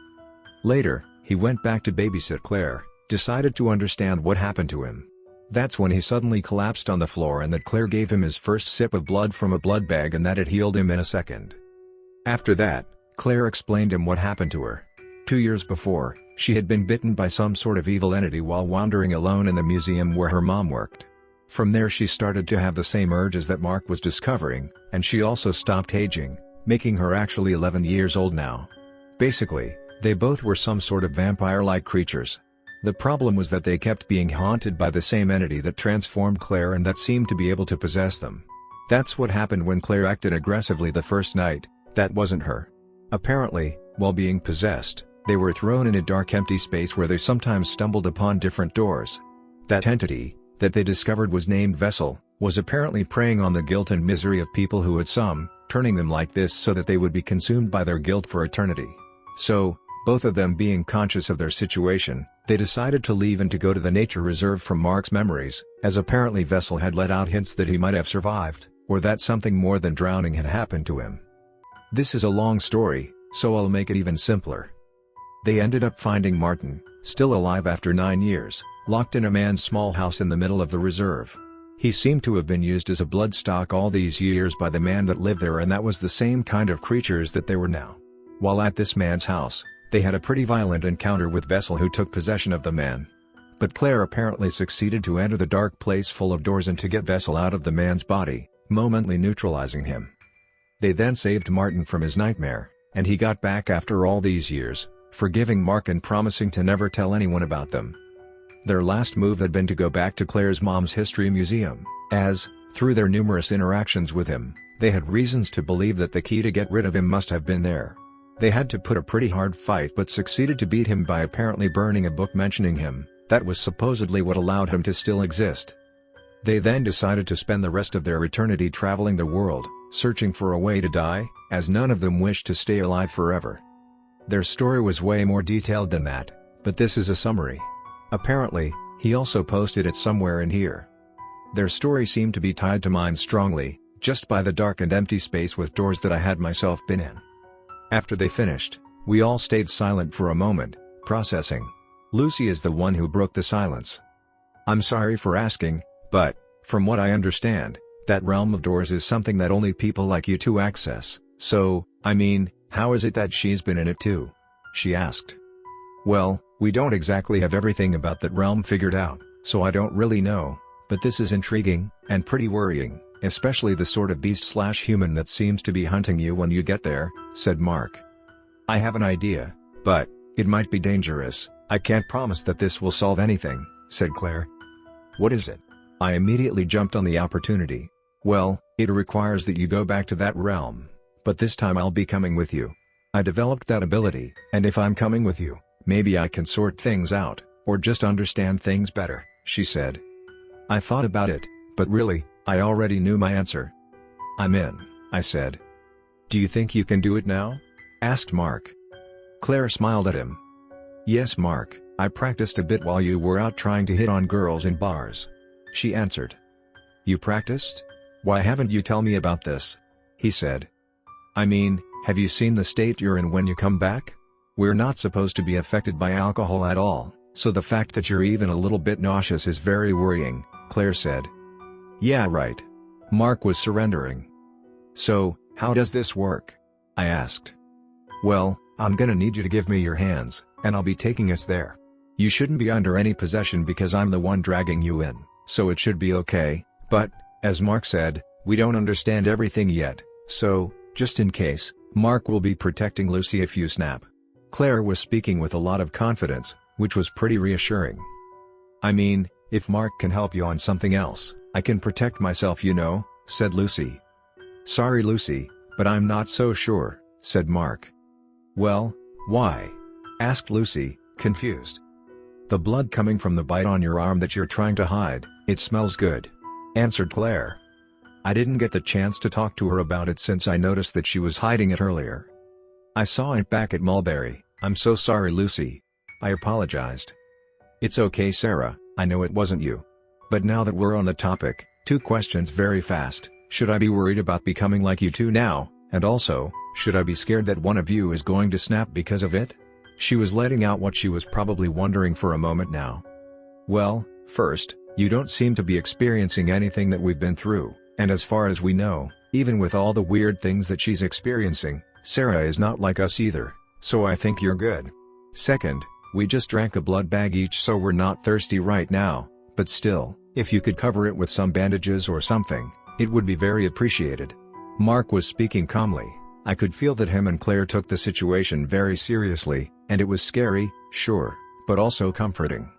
Later, he went back to babysit Claire, decided to understand what happened to him. That's when he suddenly collapsed on the floor, and that Claire gave him his first sip of blood from a blood bag and that it healed him in a second. After that, Claire explained him what happened to her. 2 years before, she had been bitten by some sort of evil entity while wandering alone in the museum where her mom worked. From there she started to have the same urges that Mark was discovering, and she also stopped aging, making her actually 11 years old now. Basically, they both were some sort of vampire-like creatures. The problem was that they kept being haunted by the same entity that transformed Claire and that seemed to be able to possess them. That's what happened when Claire acted aggressively the first night. That wasn't her. Apparently, while being possessed, they were thrown in a dark empty space where they sometimes stumbled upon different doors. That entity, that they discovered was named Vessel, was apparently preying on the guilt and misery of people who had some, turning them like this so that they would be consumed by their guilt for eternity. So, both of them being conscious of their situation, they decided to leave and to go to the nature reserve from Mark's memories, as apparently Vessel had let out hints that he might have survived, or that something more than drowning had happened to him. This is a long story, so I'll make it even simpler. They ended up finding Martin, still alive after 9 years, locked in a man's small house in the middle of the reserve. He seemed to have been used as a bloodstock all these years by the man that lived there, and that was the same kind of creatures that they were now. While at this man's house, they had a pretty violent encounter with Vessel, who took possession of the man. But Claire apparently succeeded to enter the dark place full of doors and to get Vessel out of the man's body, momently neutralizing him. They then saved Martin from his nightmare, and he got back after all these years, forgiving Mark and promising to never tell anyone about them. Their last move had been to go back to Claire's mom's history museum, as, through their numerous interactions with him, they had reasons to believe that the key to get rid of him must have been there. They had to put a pretty hard fight but succeeded to beat him by apparently burning a book mentioning him. That was supposedly what allowed him to still exist. They then decided to spend the rest of their eternity traveling the world, searching for a way to die, as none of them wished to stay alive forever. Their story was way more detailed than that, but this is a summary. Apparently, he also posted it somewhere in here. Their story seemed to be tied to mine strongly, just by the dark and empty space with doors that I had myself been in. After they finished, we all stayed silent for a moment, processing. Lucy is the one who broke the silence. "I'm sorry for asking, but, from what I understand, that realm of doors is something that only people like you two access, so, I mean, how is it that she's been in it too?" she asked. "Well, we don't exactly have everything about that realm figured out, so I don't really know, but this is intriguing, and pretty worrying," especially the sort of beast/human that seems to be hunting you when you get there," said Mark. "I have an idea, but it might be dangerous. I can't promise that this will solve anything," said Claire. "What is it?" I immediately jumped on the opportunity. "Well, it requires that you go back to that realm, but this time I'll be coming with you. I developed that ability, and if I'm coming with you, maybe I can sort things out, or just understand things better," she said. I thought about it, but really, I already knew my answer. "I'm in," I said. "Do you think you can do it now?" asked Mark. Claire smiled at him. "Yes, Mark, I practiced a bit while you were out trying to hit on girls in bars," she answered. "You practiced? Why haven't you tell me about this?" he said. "I mean, have you seen the state you're in when you come back? We're not supposed to be affected by alcohol at all, so the fact that you're even a little bit nauseous is very worrying," Claire said. "Yeah, right." Mark was surrendering. "So, how does this work?" I asked. "Well, I'm gonna need you to give me your hands, and I'll be taking us there. You shouldn't be under any possession because I'm the one dragging you in, so it should be okay, but, as Mark said, we don't understand everything yet, so, just in case, Mark will be protecting Lucy if you snap." Claire was speaking with a lot of confidence, which was pretty reassuring. "I mean, if Mark can help you on something else, I can protect myself, you know," said Lucy. "Sorry, Lucy, but I'm not so sure," said Mark. "Well, why?" asked Lucy, confused. "The blood coming from the bite on your arm that you're trying to hide, it smells good," answered Claire. I didn't get the chance to talk to her about it since I noticed that she was hiding it earlier. "I saw it back at Mulberry. I'm so sorry, Lucy," I apologized. "It's okay, Sarah, I know it wasn't you. But now that we're on the topic, 2 questions very fast. Should I be worried about becoming like you two now, and also, should I be scared that one of you is going to snap because of it?" She was letting out what she was probably wondering for a moment now. "Well, first, you don't seem to be experiencing anything that we've been through, and as far as we know, even with all the weird things that she's experiencing, Sarah is not like us either, so I think you're good. Second, we just drank a blood bag each so we're not thirsty right now, but still, if you could cover it with some bandages or something, it would be very appreciated." Mark was speaking calmly. I could feel that him and Claire took the situation very seriously, and it was scary, sure, but also comforting.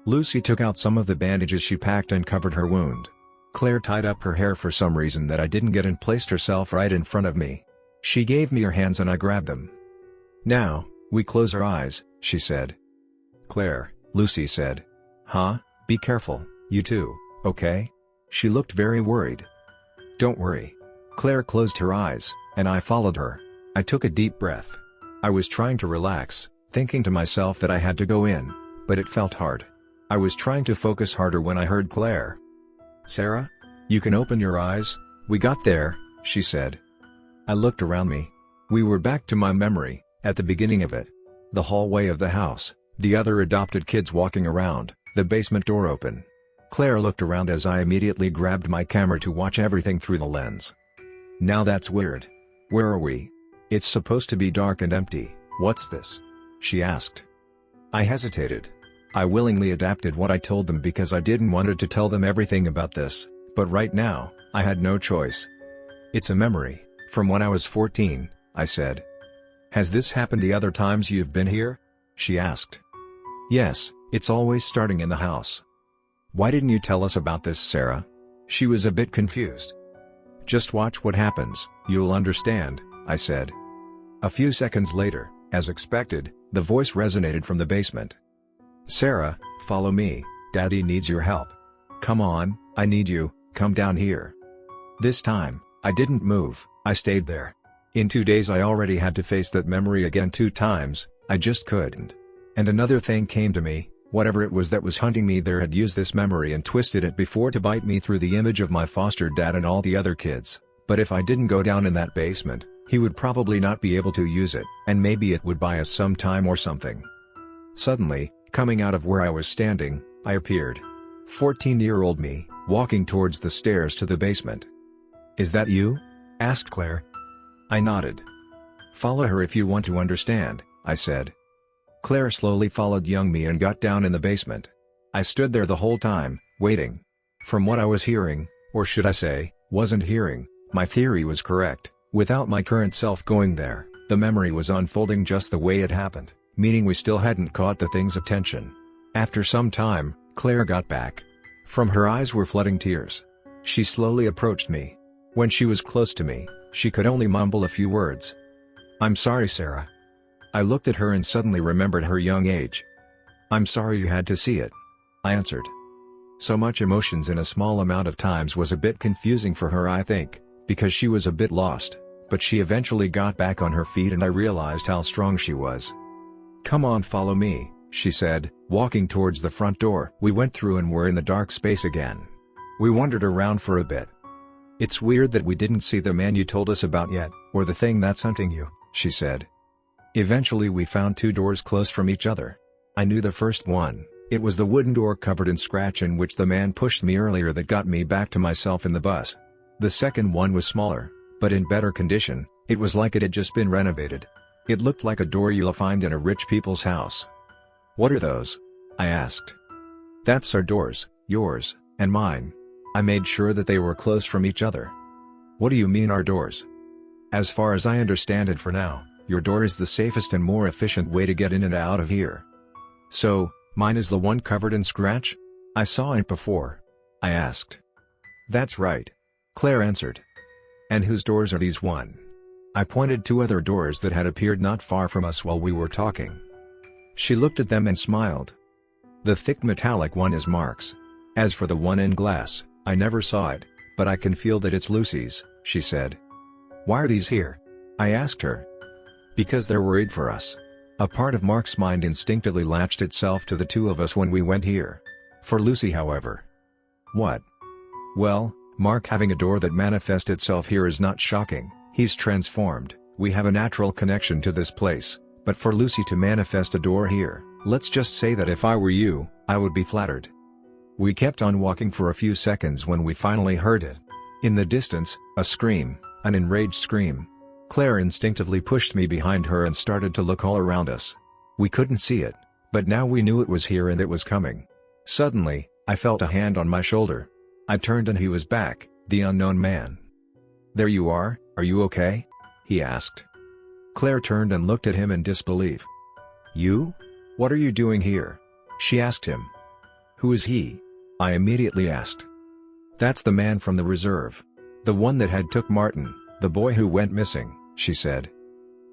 Lucy took out some of the bandages she packed and covered her wound. Claire tied up her hair for some reason that I didn't get and placed herself right in front of me. She gave me her hands and I grabbed them. "Now, we close our eyes," she said. "Claire," Lucy said. "Huh? Be careful, you too, okay?" She looked very worried. "Don't worry." Claire closed her eyes, and I followed her. I took a deep breath. I was trying to relax, thinking to myself that I had to go in, but it felt hard. I was trying to focus harder when I heard Claire. "Sarah? You can open your eyes, we got there," she said. I looked around me. We were back to my memory, at the beginning of it. The hallway of the house, the other adopted kids walking around, the basement door open. Claire looked around as I immediately grabbed my camera to watch everything through the lens. "Now that's weird. Where are we? It's supposed to be dark and empty, what's this?" she asked. I hesitated. I willingly adapted what I told them because I didn't want to tell them everything about this, but right now, I had no choice. "It's a memory, from when I was 14, I said. "Has this happened the other times you've been here?" she asked. "Yes, it's always starting in the house." "Why didn't you tell us about this, Sarah?" She was a bit confused. "Just watch what happens, you'll understand," I said. A few seconds later, as expected, the voice resonated from the basement. "Sarah, follow me, Daddy needs your help. Come on, I need you, come down here." This time, I didn't move, I stayed there. In 2 days I already had to face that memory again 2 times, I just couldn't. And another thing came to me, whatever it was that was hunting me there had used this memory and twisted it before to bite me through the image of my foster dad and all the other kids, but if I didn't go down in that basement, he would probably not be able to use it, and maybe it would buy us some time or something. Suddenly, coming out of where I was standing, I appeared. 14-year-old me, walking towards the stairs to the basement. "Is that you?" asked Claire. I nodded. "Follow her if you want to understand," I said. Claire slowly followed young me and got down in the basement. I stood there the whole time, waiting. From what I was hearing, or should I say, wasn't hearing, my theory was correct. Without my current self going there, the memory was unfolding just the way it happened, meaning we still hadn't caught the thing's attention. After some time, Claire got back. From her eyes were flooding tears. She slowly approached me. When she was close to me, she could only mumble a few words. "I'm sorry, Sarah." I looked at her and suddenly remembered her young age. "I'm sorry you had to see it," I answered. So much emotions in a small amount of times was a bit confusing for her, I think, because she was a bit lost, but she eventually got back on her feet and I realized how strong she was. "Come on, follow me," she said, walking towards the front door. We went through and were in the dark space again. We wandered around for a bit. "It's weird that we didn't see the man you told us about yet, or the thing that's hunting you," she said. Eventually we found two doors close from each other. I knew the first one. It was the wooden door covered in scratch in which the man pushed me earlier that got me back to myself in the bus. The second one was smaller, but in better condition. It was like it had just been renovated. It looked like a door you'll find in a rich people's house. "What are those?" I asked. "That's our doors, yours, and mine." I made sure that they were close from each other. "What do you mean our doors?" "As far as I understand it for now, your door is the safest and more efficient way to get in and out of here." "So, mine is the one covered in scratch? I saw it before," I asked. "That's right," Claire answered. "And whose doors are these one?" I pointed to other doors that had appeared not far from us while we were talking. She looked at them and smiled. "The thick metallic one is Mark's. As for the one in glass, I never saw it, but I can feel that it's Lucy's," she said. "Why are these here?" I asked her. "Because they're worried for us." A part of Mark's mind instinctively latched itself to the two of us when we went here. For Lucy, however. "What?" "Well, Mark having a door that manifests itself here is not shocking. He's transformed. We have a natural connection to this place, but for Lucy to manifest a door here, let's just say that if I were you, I would be flattered." We kept on walking for a few seconds when we finally heard it. In the distance, a scream, an enraged scream. Claire instinctively pushed me behind her and started to look all around us. We couldn't see it, but now we knew it was here and it was coming. Suddenly, I felt a hand on my shoulder. I turned and he was back, the unknown man. "There you are you okay?" he asked. Claire turned and looked at him in disbelief. "You? What are you doing here?" she asked him. "Who is he?" I immediately asked. "That's the man from the reserve. The one that had took Martin, the boy who went missing," she said.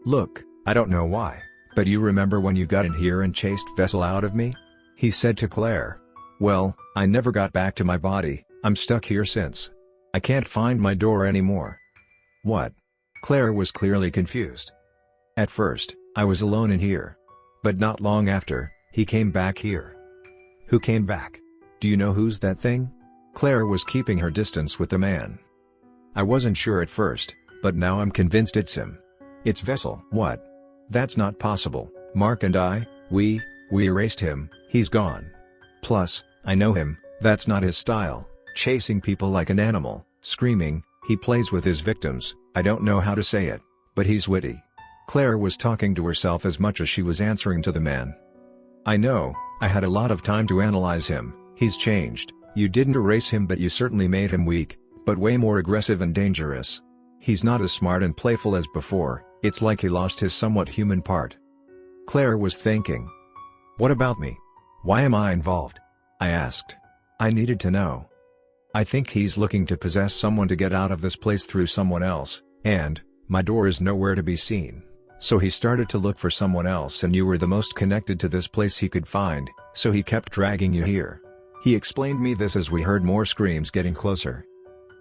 "Look, I don't know why, but you remember when you got in here and chased Vessel out of me?" he said to Claire. "Well, I never got back to my body, I'm stuck here since. I can't find my door anymore." "What?" Claire was clearly confused. "At first, I was alone in here. But not long after, he came back here." "Who came back? Do you know who's that thing?" Claire was keeping her distance with the man. "I wasn't sure at first, but now I'm convinced it's him. It's Vessel." "What? That's not possible. Mark and we erased him, he's gone. Plus, I know him, that's not his style, chasing people like an animal, screaming. He plays with his victims, I don't know how to say it, but he's witty." Claire was talking to herself as much as she was answering to the man. "I know, I had a lot of time to analyze him. He's changed. You didn't erase him, but you certainly made him weak, but way more aggressive and dangerous. He's not as smart and playful as before, it's like he lost his somewhat human part." Claire was thinking. "What about me? Why am I involved?" I asked. I needed to know. "I think he's looking to possess someone to get out of this place through someone else, and my door is nowhere to be seen. So he started to look for someone else and you were the most connected to this place he could find, so he kept dragging you here." He explained me this as we heard more screams getting closer.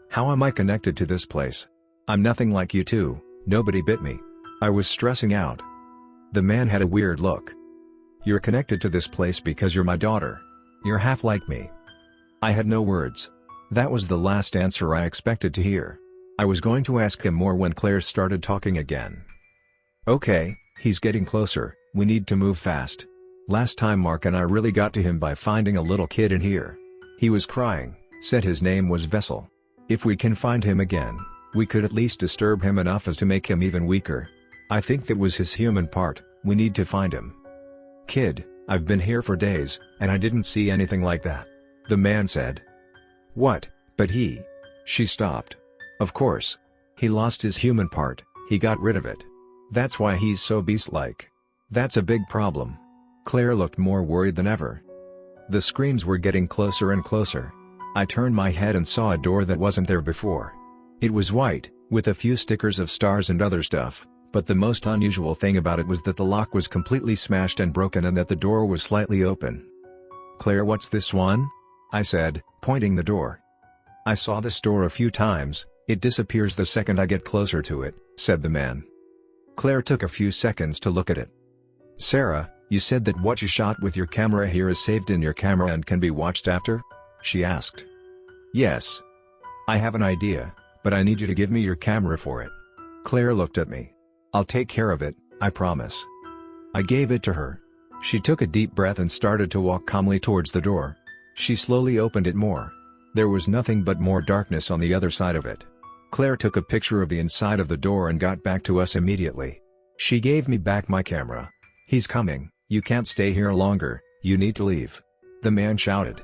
"How am I connected to this place? I'm nothing like you two, nobody bit me." I was stressing out. The man had a weird look. "You're connected to this place because you're my daughter. You're half like me." I had no words. That was the last answer I expected to hear. I was going to ask him more when Claire started talking again. "Okay, he's getting closer, we need to move fast. Last time Mark and I really got to him by finding a little kid in here. He was crying, said his name was Vessel. If we can find him again, we could at least disturb him enough as to make him even weaker. I think that was his human part, we need to find him." "Kid, I've been here for days, and I didn't see anything like that," the man said. "What, but he..." She stopped. Of course. He lost his human part, he got rid of it. That's why he's so beast-like. That's a big problem. Claire looked more worried than ever. The screams were getting closer and closer. I turned my head and saw a door that wasn't there before. It was white, with a few stickers of stars and other stuff, but the most unusual thing about it was that the lock was completely smashed and broken and that the door was slightly open. "Claire, what's this one?" I said, pointing the door. "I saw this door a few times, it disappears the second I get closer to it," said the man. Claire took a few seconds to look at it. "Sarah, you said that what you shot with your camera here is saved in your camera and can be watched after?" she asked. "Yes. I have an idea, but I need you to give me your camera for it." Claire looked at me. "I'll take care of it, I promise." I gave it to her. She took a deep breath and started to walk calmly towards the door. She slowly opened it more. There was nothing but more darkness on the other side of it. Claire took a picture of the inside of the door and got back to us immediately. She gave me back my camera. "He's coming, you can't stay here longer, you need to leave," the man shouted.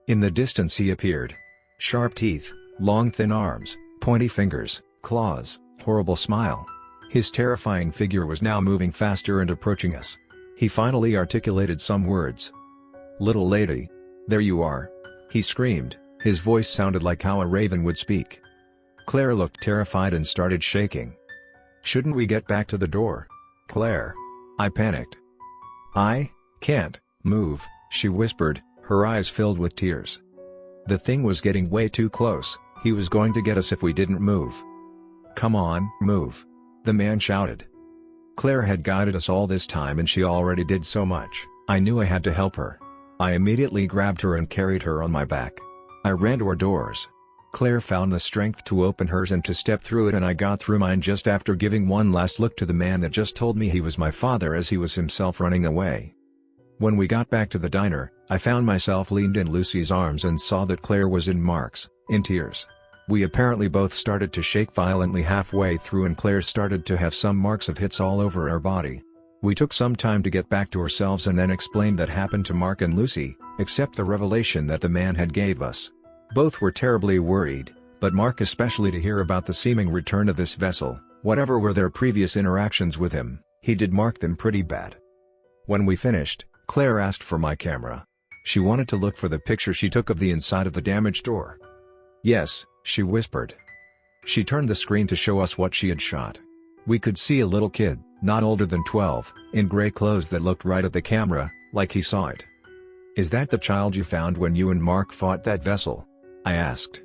In the distance he appeared. Sharp teeth, long thin arms, pointy fingers, claws, horrible smile. His terrifying figure was now moving faster and approaching us. He finally articulated some words. "Little lady. There you are," he screamed. His voice sounded like how a raven would speak. Claire looked terrified and started shaking. "Shouldn't we get back to the door, Claire?" I panicked. "I can't move," she whispered, her eyes filled with tears. The thing was getting way too close, he was going to get us if we didn't move. "Come on, move," the man shouted. Claire had guided us all this time and she already did so much, I knew I had to help her. I immediately grabbed her and carried her on my back. I ran to our doors. Claire found the strength to open hers and to step through it, and I got through mine just after giving one last look to the man that just told me he was my father as he was himself running away. When we got back to the diner, I found myself leaned in Lucy's arms and saw that Claire was in tears. We apparently both started to shake violently halfway through and Claire started to have some marks of hits all over her body. We took some time to get back to ourselves and then explained that happened to Mark and Lucy, except the revelation that the man had gave us. Both were terribly worried, but Mark especially to hear about the seeming return of this vessel. Whatever were their previous interactions with him, he did mark them pretty bad. When we finished, Claire asked for my camera. She wanted to look for the picture she took of the inside of the damaged door. "Yes," she whispered. She turned the screen to show us what she had shot. We could see a little kid, not older than 12, in gray clothes that looked right at the camera, like he saw it. "Is that the child you found when you and Mark fought that vessel?" I asked.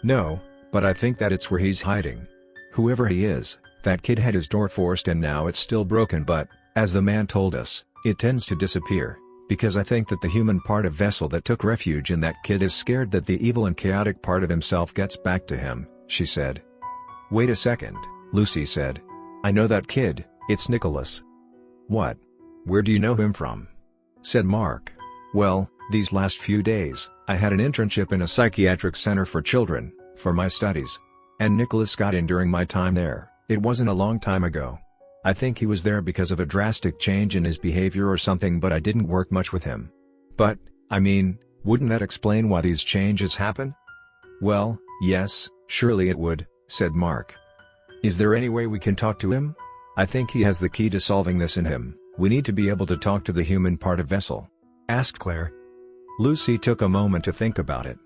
"No, but I think that it's where he's hiding. Whoever he is, that kid had his door forced and now it's still broken, but, as the man told us, it tends to disappear, because I think that the human part of vessel that took refuge in that kid is scared that the evil and chaotic part of himself gets back to him," she said. "Wait a second," Lucy said. "I know that kid, it's Nicholas." "What? Where do you know him from?" said Mark. "Well, these last few days, I had an internship in a psychiatric center for children, for my studies. And Nicholas got in during my time there. It wasn't a long time ago. I think he was there because of a drastic change in his behavior or something, but I didn't work much with him. But, I mean, wouldn't that explain why these changes happen?" "Well, yes, surely it would," said Mark. "Is there any way we can talk to him? I think he has the key to solving this in him. We need to be able to talk to the human part of vessel," asked Claire. Lucy took a moment to think about it.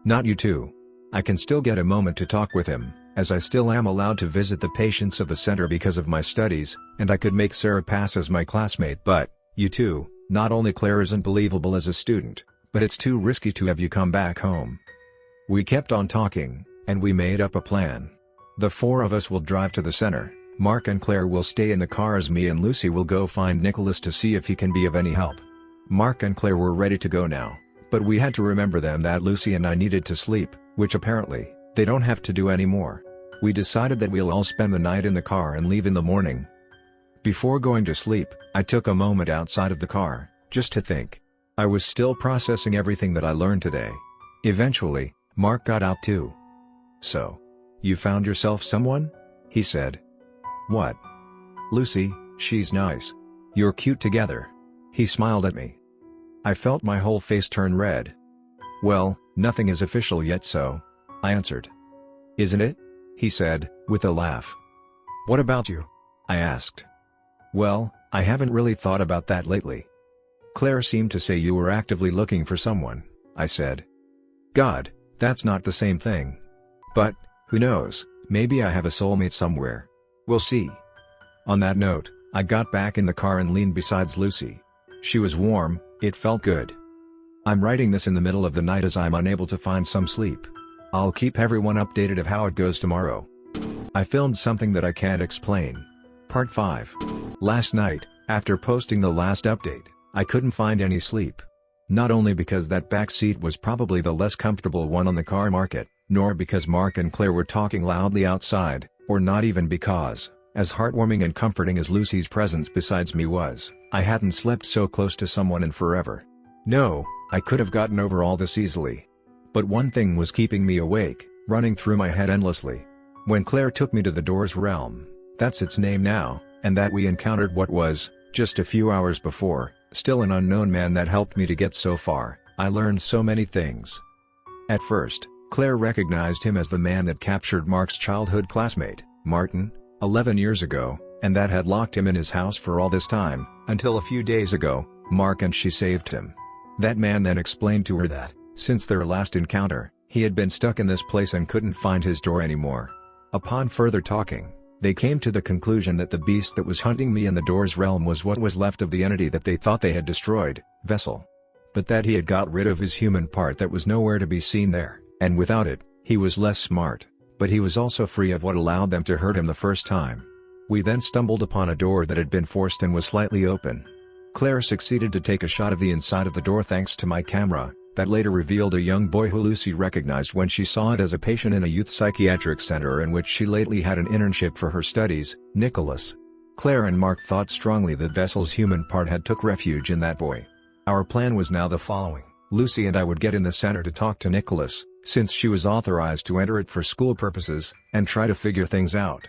"Not you two. I can still get a moment to talk with him, as I still am allowed to visit the patients of the center because of my studies, and I could make Sarah pass as my classmate, but, you two, not only Claire isn't believable as a student, but it's too risky to have you come back home." We kept on talking, and we made up a plan. The four of us will drive to the center, Mark and Claire will stay in the car as me and Lucy will go find Nicholas to see if he can be of any help. Mark and Claire were ready to go now, but we had to remember them that Lucy and I needed to sleep, which apparently, they don't have to do anymore. We decided that we'll all spend the night in the car and leave in the morning. Before going to sleep, I took a moment outside of the car, just to think. I was still processing everything that I learned today. Eventually, Mark got out too. "So, you found yourself someone?" he said. "What?" "Lucy, she's nice. You're cute together." He smiled at me. I felt my whole face turn red. "Well, nothing is official yet, so," I answered. Isn't it? He said, with a laugh. What about you? I asked. Well, I haven't really thought about that lately. Claire seemed to say you were actively looking for someone, I said. God, that's not the same thing. But, who knows, maybe I have a soulmate somewhere. We'll see. On that note, I got back in the car and leaned beside Lucy. She was warm, it felt good. I'm writing this in the middle of the night as I'm unable to find some sleep. I'll keep everyone updated of how it goes tomorrow. I filmed something that I can't explain. Part 5. Last night, after posting the last update, I couldn't find any sleep. Not only because that back seat was probably the less comfortable one on the car market, nor because Mark and Claire were talking loudly outside, or not even because, as heartwarming and comforting as Lucy's presence beside me was, I hadn't slept so close to someone in forever. No, I could have gotten over all this easily. But one thing was keeping me awake, running through my head endlessly. When Claire took me to the Doors realm, that's its name now, and that we encountered what was, just a few hours before, still an unknown man that helped me to get so far, I learned so many things. At first, Claire recognized him as the man that captured Mark's childhood classmate, Martin, 11 years ago, and that had locked him in his house for all this time, until a few days ago, Mark and she saved him. That man then explained to her that, since their last encounter, he had been stuck in this place and couldn't find his door anymore. Upon further talking, they came to the conclusion that the beast that was hunting me in the Doors realm was what was left of the entity that they thought they had destroyed, Vessel. But that he had got rid of his human part that was nowhere to be seen there, and without it, he was less smart, but he was also free of what allowed them to hurt him the first time. We then stumbled upon a door that had been forced and was slightly open. Claire succeeded to take a shot of the inside of the door thanks to my camera, that later revealed a young boy who Lucy recognized when she saw it as a patient in a youth psychiatric center in which she lately had an internship for her studies, Nicholas. Claire and Mark thought strongly that Vessel's human part had took refuge in that boy. Our plan was now the following: Lucy and I would get in the center to talk to Nicholas, since she was authorized to enter it for school purposes, and try to figure things out.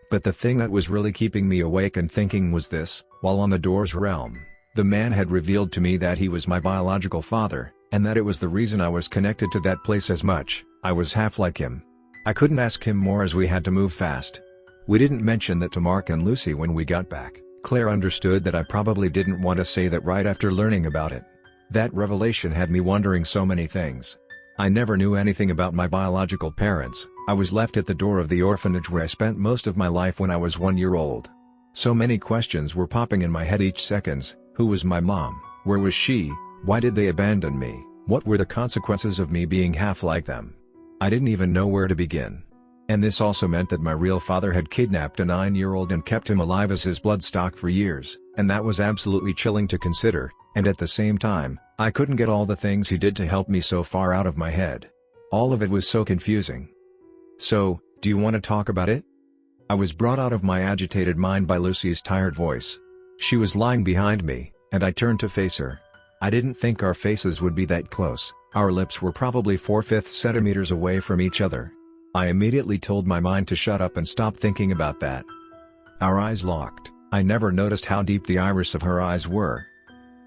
But the thing that was really keeping me awake and thinking was this: while on the Doors realm, the man had revealed to me that he was my biological father, and that it was the reason I was connected to that place as much. I was half like him. I couldn't ask him more as we had to move fast. We didn't mention that to Mark and Lucy when we got back. Claire understood that I probably didn't want to say that right after learning about it. That revelation had me wondering so many things. I never knew anything about my biological parents. I was left at the door of the orphanage where I spent most of my life when I was 1 year old. So many questions were popping in my head each second. Who was my mom? Where was she? Why did they abandon me? What were the consequences of me being half like them? I didn't even know where to begin. And this also meant that my real father had kidnapped a 9-year-old and kept him alive as his bloodstock for years, and that was absolutely chilling to consider, and at the same time, I couldn't get all the things he did to help me so far out of my head. All of it was so confusing. So, do you want to talk about it? I was brought out of my agitated mind by Lucy's tired voice. She was lying behind me, and I turned to face her. I didn't think our faces would be that close. Our lips were probably 4/5 centimeters away from each other. I immediately told my mind to shut up and stop thinking about that. Our eyes locked. I never noticed how deep the iris of her eyes were.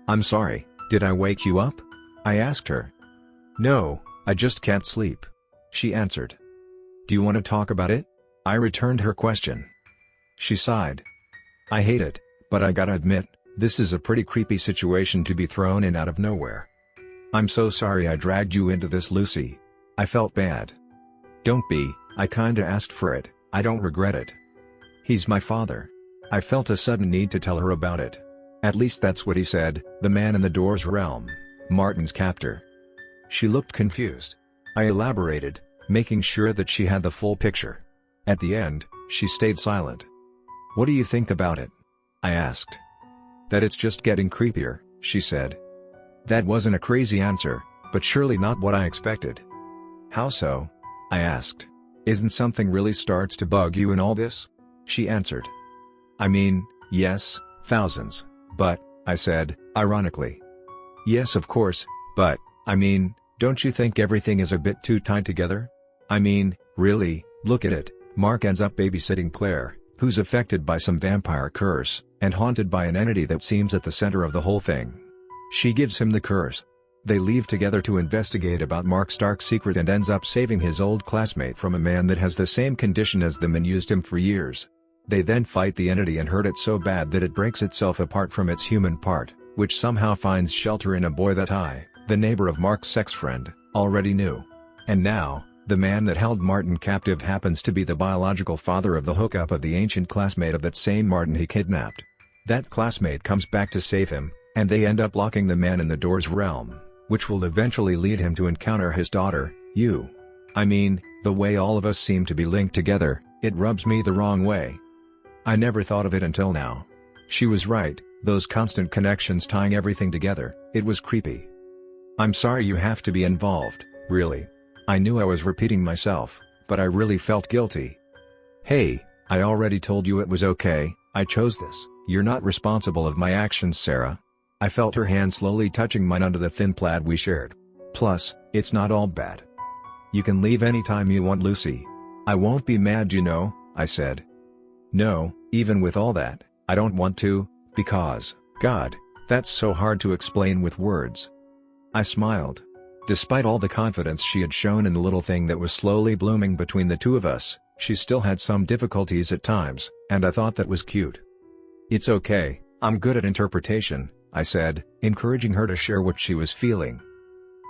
I'm sorry, did I wake you up? I asked her. No, I just can't sleep, she answered. Do you want to talk about it? I returned her question. She sighed. I hate it, but I gotta admit, this is a pretty creepy situation to be thrown in out of nowhere. I'm so sorry I dragged you into this, Lucy. I felt bad. Don't be, I kinda asked for it, I don't regret it. He's my father. I felt a sudden need to tell her about it. At least that's what he said, the man in the Doors realm, Martin's captor. She looked confused. I elaborated, making sure that she had the full picture. At the end, she stayed silent. What do you think about it? I asked. That it's just getting creepier, she said. That wasn't a crazy answer, but surely not what I expected. How so? I asked. Isn't something really starts to bug you in all this? She answered. I mean, yes, thousands, but, I said, ironically. Yes, of course, but, I mean, don't you think everything is a bit too tied together? I mean, really, look at it. Mark ends up babysitting Claire, who's affected by some vampire curse, and haunted by an entity that seems at the center of the whole thing. She gives him the curse. They leave together to investigate about Mark's dark secret and ends up saving his old classmate from a man that has the same condition as them and used him for years. They then fight the entity and hurt it so bad that it breaks itself apart from its human part, which somehow finds shelter in a boy that I, the neighbor of Mark's sex friend, already knew. And now, the man that held Martin captive happens to be the biological father of the hookup of the ancient classmate of that same Martin he kidnapped. That classmate comes back to save him, and they end up locking the man in the door's realm, which will eventually lead him to encounter his daughter, you. I mean, the way all of us seem to be linked together, it rubs me the wrong way. I never thought of it until now. She was right, those constant connections tying everything together, it was creepy. I'm sorry you have to be involved, really. I knew I was repeating myself, but I really felt guilty. Hey, I already told you it was okay, I chose this. You're not responsible of my actions, Sarah. I felt her hand slowly touching mine under the thin plaid we shared. Plus, it's not all bad. You can leave anytime you want, Lucy. I won't be mad, you know, I said. No, even with all that, I don't want to, because, God, that's so hard to explain with words. I smiled. Despite all the confidence she had shown in the little thing that was slowly blooming between the two of us, she still had some difficulties at times, and I thought that was cute. It's okay, I'm good at interpretation, I said, encouraging her to share what she was feeling.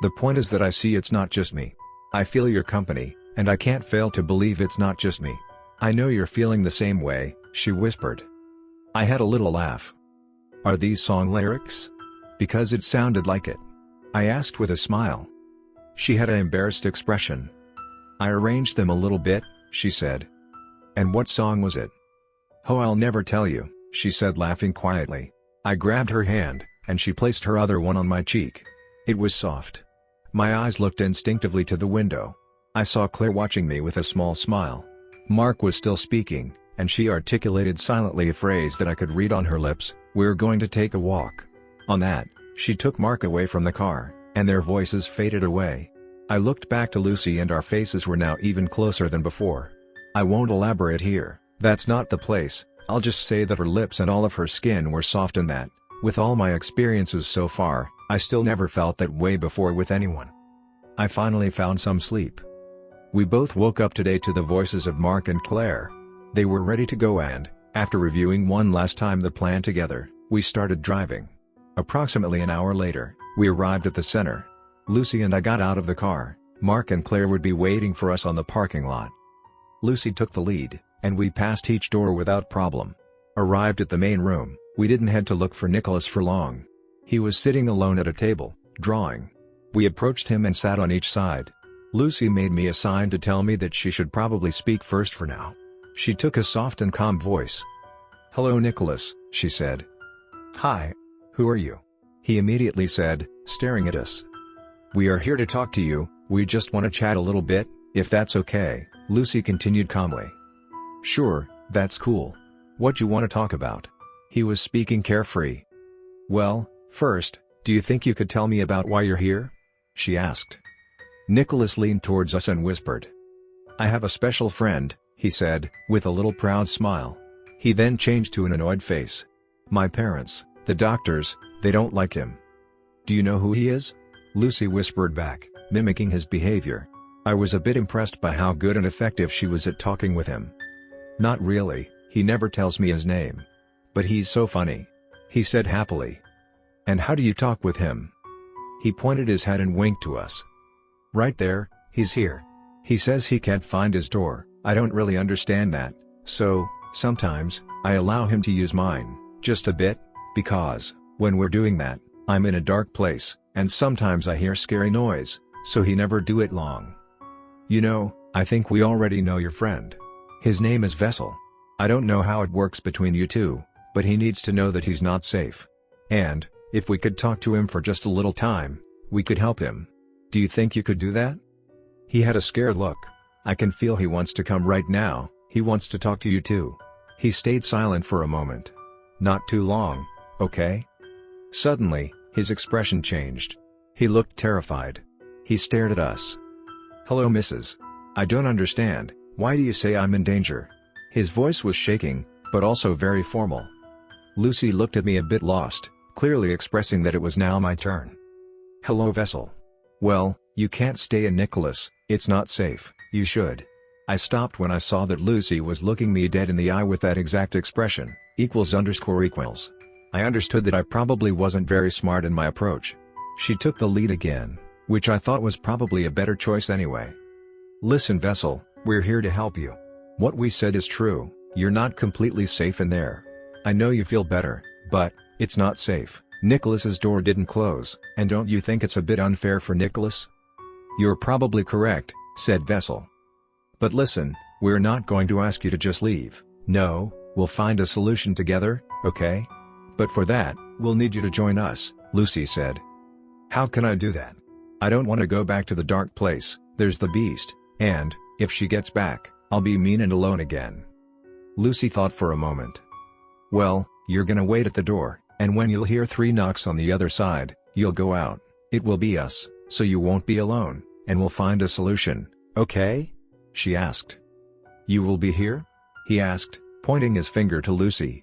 The point is that I see it's not just me. I feel your company, and I can't fail to believe it's not just me. I know you're feeling the same way, she whispered. I had a little laugh. Are these song lyrics? Because it sounded like it. I asked with a smile. She had an embarrassed expression. I arranged them a little bit, she said. And what song was it? Oh, I'll never tell you, she said, laughing quietly. I grabbed her hand, and she placed her other one on my cheek. It was soft. My eyes looked instinctively to the window. I saw Claire watching me with a small smile. Mark was still speaking, and she articulated silently a phrase that I could read on her lips, "We're going to take a walk." On that, she took Mark away from the car, and their voices faded away. I looked back to Lucy and our faces were now even closer than before. I won't elaborate here, that's not the place. I'll just say that her lips and all of her skin were soft and that, with all my experiences so far, I still never felt that way before with anyone. I finally found some sleep. We both woke up today to the voices of Mark and Claire. They were ready to go and, after reviewing one last time the plan together, we started driving. Approximately an hour later, we arrived at the center. Lucy and I got out of the car. Mark and Claire would be waiting for us on the parking lot. Lucy took the lead, and we passed each door without problem. Arrived at the main room, we didn't head to look for Nicholas for long. He was sitting alone at a table, drawing. We approached him and sat on each side. Lucy made me a sign to tell me that she should probably speak first for now. She took a soft and calm voice. "Hello, Nicholas," she said. "Hi. Who are you?" he immediately said, staring at us. "We are here to talk to you, we just want to chat a little bit, if that's okay," Lucy continued calmly. "Sure, that's cool. What you want to talk about?" He was speaking carefree. "Well, first, do you think you could tell me about why you're here?" she asked. Nicholas leaned towards us and whispered. "I have a special friend," he said, with a little proud smile. He then changed to an annoyed face. "My parents, the doctors, they don't like him." "Do you know who he is?" Lucy whispered back, mimicking his behavior. I was a bit impressed by how good and effective she was at talking with him. "Not really, he never tells me his name. But he's so funny," he said happily. "And how do you talk with him?" He pointed his head and winked to us. "Right there, he's here. He says he can't find his door. I don't really understand that, so, sometimes, I allow him to use mine, just a bit, because, when we're doing that, I'm in a dark place, and sometimes I hear scary noise, so he never do it long. You know, I think we already know your friend. His name is Vessel. I don't know how it works between you two, but he needs to know that he's not safe. And, if we could talk to him for just a little time, we could help him. Do you think you could do that?" He had a scared look. I can feel he wants to come right now, he wants to talk to you too. He stayed silent for a moment. "Not too long, okay?" Suddenly, his expression changed. He looked terrified. He stared at us. "Hello, Mrs. I don't understand, why do you say I'm in danger?" His voice was shaking, but also very formal. Lucy looked at me a bit lost, clearly expressing that it was now my turn. Hello Vessel. Well, you can't stay in Nicholas, it's not safe, you should. I stopped when I saw that Lucy was looking me dead in the eye with that exact expression, ===. I understood that I probably wasn't very smart in my approach. She took the lead again, which I thought was probably a better choice anyway. Listen Vessel, we're here to help you. What we said is true, you're not completely safe in there. I know you feel better, but it's not safe. Nicholas's door didn't close, and don't you think it's a bit unfair for Nicholas? You're probably correct, said Vessel. But listen, we're not going to ask you to just leave. No, we'll find a solution together, okay? But for that, we'll need you to join us, Lucy said. How can I do that? I don't want to go back to the dark place, there's the beast, and, if she gets back, I'll be mean and alone again. Lucy thought for a moment. Well, you're gonna wait at the door, and when you'll hear 3 knocks on the other side, you'll go out. It will be us, so you won't be alone, and we'll find a solution, okay? She asked. You will be here? He asked, pointing his finger to Lucy.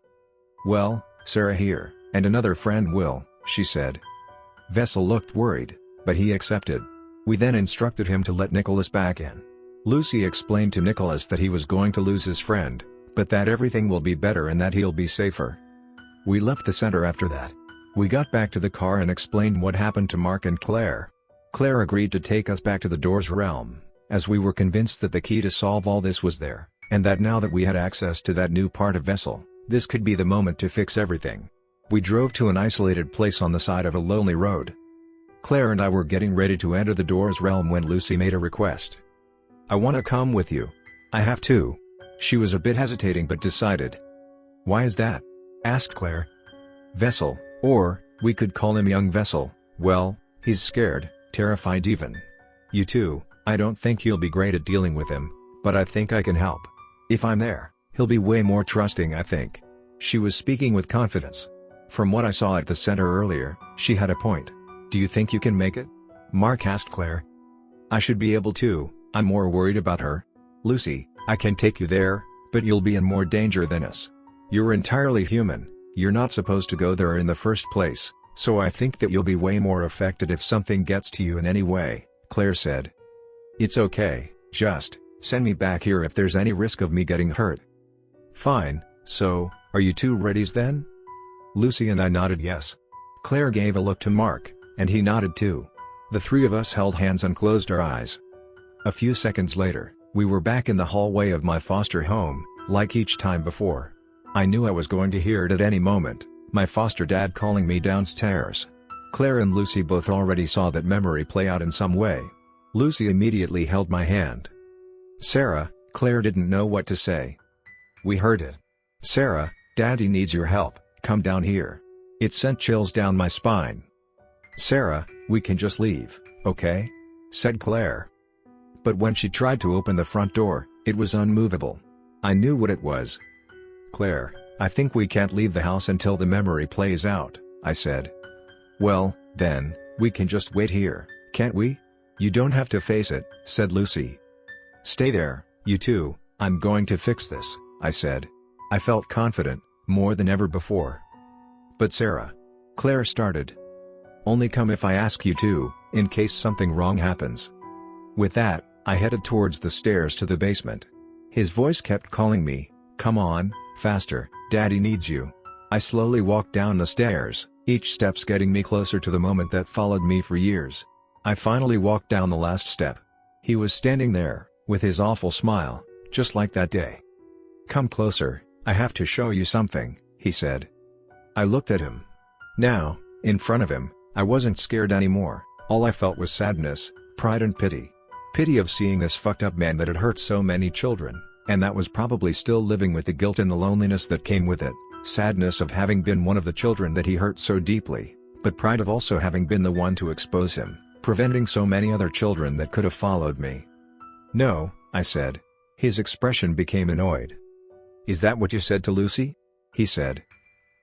Well, Sarah here, and another friend will, she said. Vessel looked worried, but he accepted. We then instructed him to let Nicholas back in. Lucy explained to Nicholas that he was going to lose his friend, but that everything will be better and that he'll be safer. We left the center after that. We got back to the car and explained what happened to Mark and Claire. Claire agreed to take us back to the door's realm, as we were convinced that the key to solve all this was there, and that now that we had access to that new part of Vessel, this could be the moment to fix everything. We drove to an isolated place on the side of a lonely road. Claire and I were getting ready to enter the door's realm when Lucy made a request. I want to come with you. I have to. She was a bit hesitating but decided. Why is that? Asked Claire. Vessel, or, we could call him young Vessel, well, he's scared, terrified even. You too, I don't think he'll be great at dealing with him, but I think I can help. If I'm there, he'll be way more trusting I think. She was speaking with confidence. From what I saw at the center earlier, she had a point. Do you think you can make it? Mark asked Claire. I should be able to, I'm more worried about her. Lucy, I can take you there, but you'll be in more danger than us. You're entirely human, you're not supposed to go there in the first place, so I think that you'll be way more affected if something gets to you in any way, Claire said. It's okay, just, send me back here if there's any risk of me getting hurt. Fine, so, are you two readies then? Lucy and I nodded yes. Claire gave a look to Mark, and he nodded too. The 3 of us held hands and closed our eyes. A few seconds later, we were back in the hallway of my foster home, like each time before. I knew I was going to hear it at any moment, my foster dad calling me downstairs. Claire and Lucy both already saw that memory play out in some way. Lucy immediately held my hand. Sarah, Claire didn't know what to say. We heard it. Sarah, Daddy needs your help, come down here. It sent chills down my spine. Sarah, we can just leave, okay? Said Claire. But when she tried to open the front door, it was unmovable. I knew what it was. Claire, I think we can't leave the house until the memory plays out, I said. Well, then, we can just wait here, can't we? You don't have to face it, said Lucy. Stay there, you two, I'm going to fix this, I said. I felt confident, more than ever before. But Sarah. Claire started. Only come if I ask you to, in case something wrong happens. With that, I headed towards the stairs to the basement. His voice kept calling me, come on, faster, Daddy needs you. I slowly walked down the stairs, each step's getting me closer to the moment that followed me for years. I finally walked down the last step. He was standing there, with his awful smile, just like that day. Come closer, I have to show you something, he said. I looked at him. Now, in front of him, I wasn't scared anymore, all I felt was sadness, pride and pity. Pity of seeing this fucked up man that had hurt so many children, and that was probably still living with the guilt and the loneliness that came with it. Sadness of having been one of the children that he hurt so deeply, but pride of also having been the one to expose him, preventing so many other children that could have followed me. No, I said. His expression became annoyed. Is that what you said to Lucy? He said.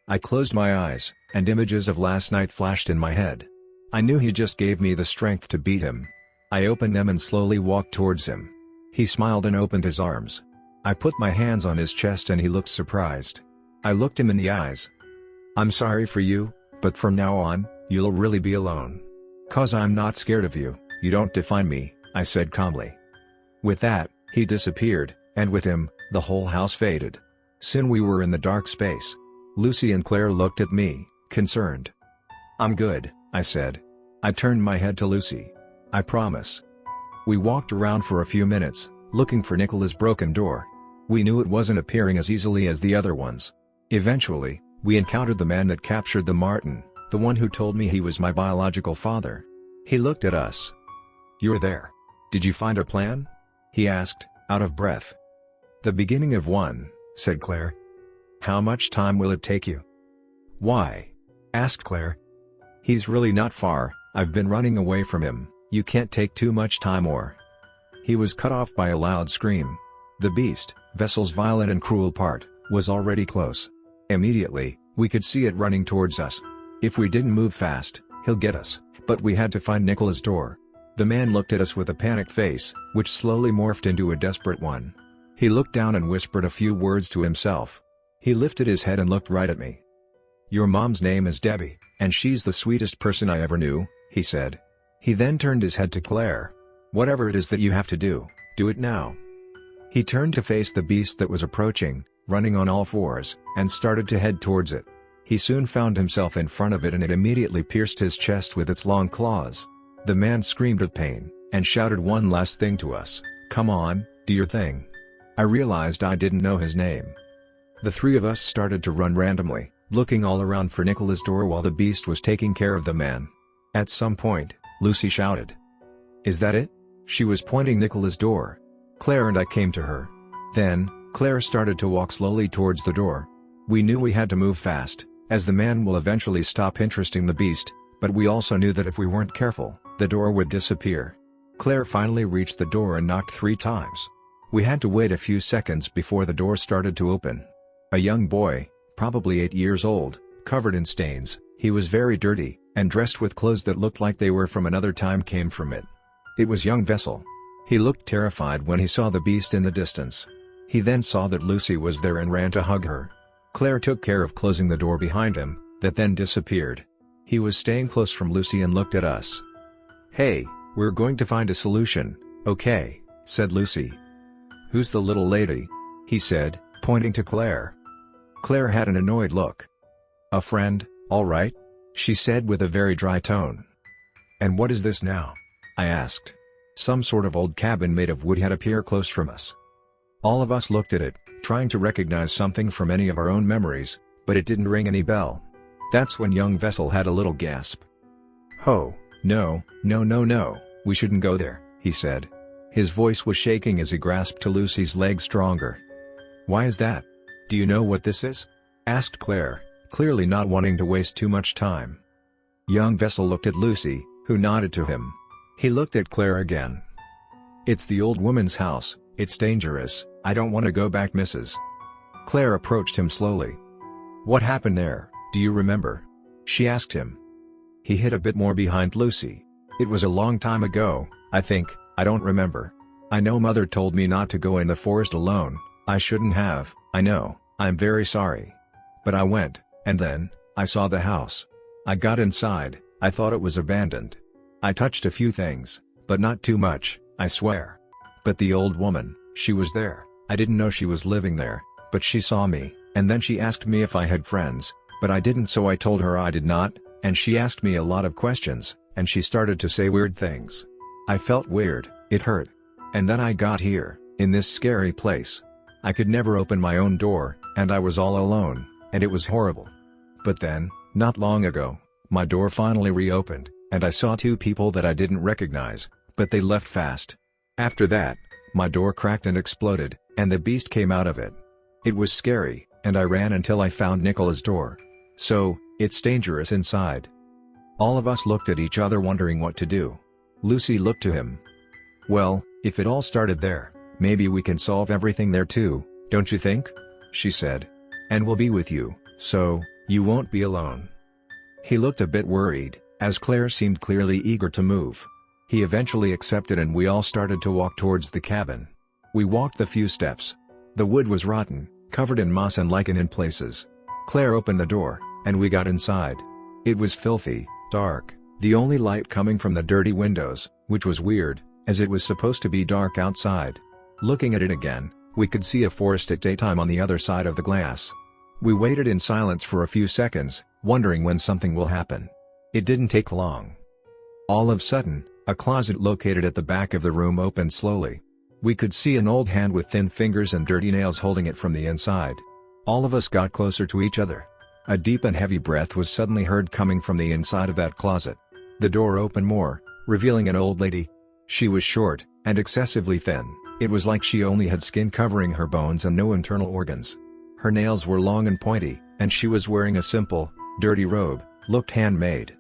I closed my eyes, and images of last night flashed in my head. I knew he just gave me the strength to beat him. I opened them and slowly walked towards him. He smiled and opened his arms. I put my hands on his chest and he looked surprised. I looked him in the eyes. I'm sorry for you, but from now on, you'll really be alone. "'Cause I'm not scared of you, you don't define me," I said calmly. With that, he disappeared, and with him, the whole house faded. Soon we were in the dark space. Lucy and Claire looked at me, concerned. "I'm good," I said. I turned my head to Lucy. "I promise." We walked around for a few minutes, looking for Nicola's broken door. We knew it wasn't appearing as easily as the other ones. Eventually, we encountered the man that captured the Martin, the one who told me he was my biological father. He looked at us. "You're there. Did you find a plan?" he asked, out of breath. "The beginning of one," said Claire. "How much time will it take you?" "Why?" asked Claire. "He's really not far, I've been running away from him, you can't take too much time or—" He was cut off by a loud scream. The beast, Vessel's violent and cruel part, was already close. Immediately, we could see it running towards us. If we didn't move fast, he'll get us, but we had to find Nicola's door. The man looked at us with a panicked face, which slowly morphed into a desperate one. He looked down and whispered a few words to himself. He lifted his head and looked right at me. "Your mom's name is Debbie, and she's the sweetest person I ever knew," he said. He then turned his head to Claire. "Whatever it is that you have to do it now." He turned to face the beast that was approaching, running on all fours, and started to head towards it. He soon found himself in front of it and it immediately pierced his chest with its long claws. The man screamed with pain, and shouted one last thing to us, "Come on, do your thing." I realized I didn't know his name. The three of us started to run randomly, looking all around for Nicola's door while the beast was taking care of the man. At some point, Lucy shouted, "Is that it?" She was pointing Nicola's door. Claire and I came to her. Then, Claire started to walk slowly towards the door. We knew we had to move fast, as the man will eventually stop interesting the beast, but we also knew that if we weren't careful, the door would disappear. Claire finally reached the door and knocked 3 times. We had to wait a few seconds before the door started to open. A young boy, probably 8 years old, covered in stains, he was very dirty, and dressed with clothes that looked like they were from another time came from it. It was young Vessel. He looked terrified when he saw the beast in the distance. He then saw that Lucy was there and ran to hug her. Claire took care of closing the door behind him, that then disappeared. He was staying close from Lucy and looked at us. "Hey, we're going to find a solution, okay?" said Lucy. "Who's the little lady?" he said, pointing to Claire. Claire had an annoyed look. "A friend, all right," she said with a very dry tone. "And what is this now?" I asked. Some sort of old cabin made of wood had appeared close from us. All of us looked at it, trying to recognize something from any of our own memories, but it didn't ring any bell. That's when young Vessel had a little gasp. "Oh, no, we shouldn't go there," he said. His voice was shaking as he grasped to Lucy's leg stronger. "Why is that? Do you know what this is?" asked Claire, clearly not wanting to waste too much time. Young Vessel looked at Lucy, who nodded to him. He looked at Claire again. "It's the old woman's house, it's dangerous, I don't want to go back, Mrs." Claire approached him slowly. "What happened there, do you remember?" she asked him. He hid a bit more behind Lucy. "It was a long time ago, I think, I don't remember. I know Mother told me not to go in the forest alone, I shouldn't have, I know, I'm very sorry. But I went, and then, I saw the house. I got inside, I thought it was abandoned. I touched a few things, but not too much, I swear. But the old woman, she was there, I didn't know she was living there, but she saw me, and then she asked me if I had friends, but I didn't, so I told her I did not, and she asked me a lot of questions, and she started to say weird things. I felt weird, it hurt. And then I got here, in this scary place. I could never open my own door, and I was all alone, and it was horrible. But then, not long ago, my door finally reopened, and I saw 2 people that I didn't recognize, but they left fast. After that, my door cracked and exploded, and the beast came out of it. It was scary, and I ran until I found Nicola's door. So, it's dangerous inside." All of us looked at each other wondering what to do. Lucy looked to him. "Well, if it all started there, maybe we can solve everything there too, don't you think?" she said. "And we'll be with you, so, you won't be alone." He looked a bit worried, as Claire seemed clearly eager to move. He eventually accepted and we all started to walk towards the cabin. We walked the few steps. The wood was rotten, covered in moss and lichen in places. Claire opened the door, and we got inside. It was filthy, dark, the only light coming from the dirty windows, which was weird, as it was supposed to be dark outside. Looking at it again, we could see a forest at daytime on the other side of the glass. We waited in silence for a few seconds, wondering when something will happen. It didn't take long. All of a sudden, a closet located at the back of the room opened slowly. We could see an old hand with thin fingers and dirty nails holding it from the inside. All of us got closer to each other. A deep and heavy breath was suddenly heard coming from the inside of that closet. The door opened more, revealing an old lady. She was short, and excessively thin. It was like she only had skin covering her bones and no internal organs. Her nails were long and pointy, and she was wearing a simple, dirty robe, looked handmade.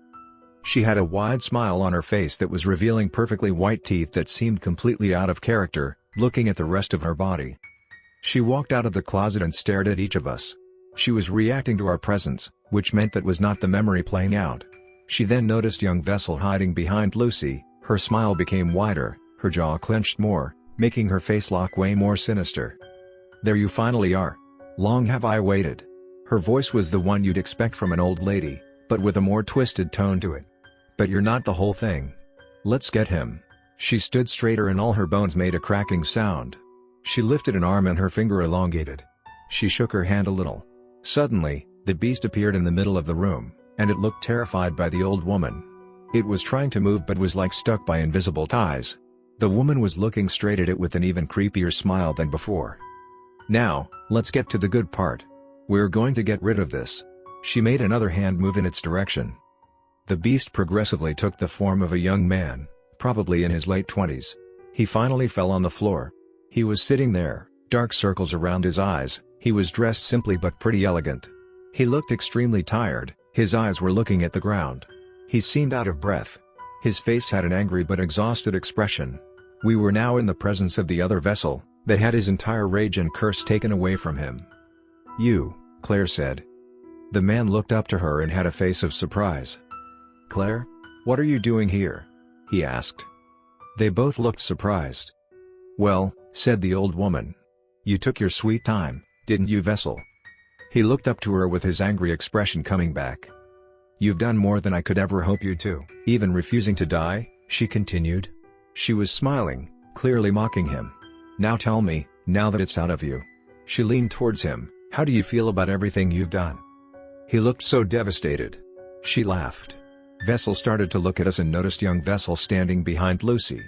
She had a wide smile on her face that was revealing perfectly white teeth that seemed completely out of character, looking at the rest of her body. She walked out of the closet and stared at each of us. She was reacting to our presence, which meant that was not the memory playing out. She then noticed young Vessel hiding behind Lucy. Her smile became wider, her jaw clenched more, making her face look way more sinister. "There you finally are. Long have I waited." Her voice was the one you'd expect from an old lady, but with a more twisted tone to it. "But you're not the whole thing. Let's get him." She stood straighter and all her bones made a cracking sound. She lifted an arm and her finger elongated. She shook her hand a little. Suddenly, the beast appeared in the middle of the room, and it looked terrified by the old woman. It was trying to move but was like stuck by invisible ties. The woman was looking straight at it with an even creepier smile than before. "Now, let's get to the good part. We're going to get rid of this." She made another hand move in its direction. The beast progressively took the form of a young man, probably in his late 20s. He finally fell on the floor. He was sitting there, dark circles around his eyes. He was dressed simply but pretty elegant. He looked extremely tired, his eyes were looking at the ground. He seemed out of breath. His face had an angry but exhausted expression. We were now in the presence of the other Vessel, that had his entire rage and curse taken away from him. "You," Claire said. The man looked up to her and had a face of surprise. "Claire? What are you doing here?" he asked. They both looked surprised. "Well," said the old woman. "You took your sweet time, didn't you, Vessel?" He looked up to her with his angry expression coming back. "You've done more than I could ever hope you to, even refusing to die," she continued. She was smiling, clearly mocking him. "Now tell me, now that it's out of you." She leaned towards him. "How do you feel about everything you've done?" He looked so devastated. She laughed. Vessel started to look at us and noticed young Vessel standing behind Lucy.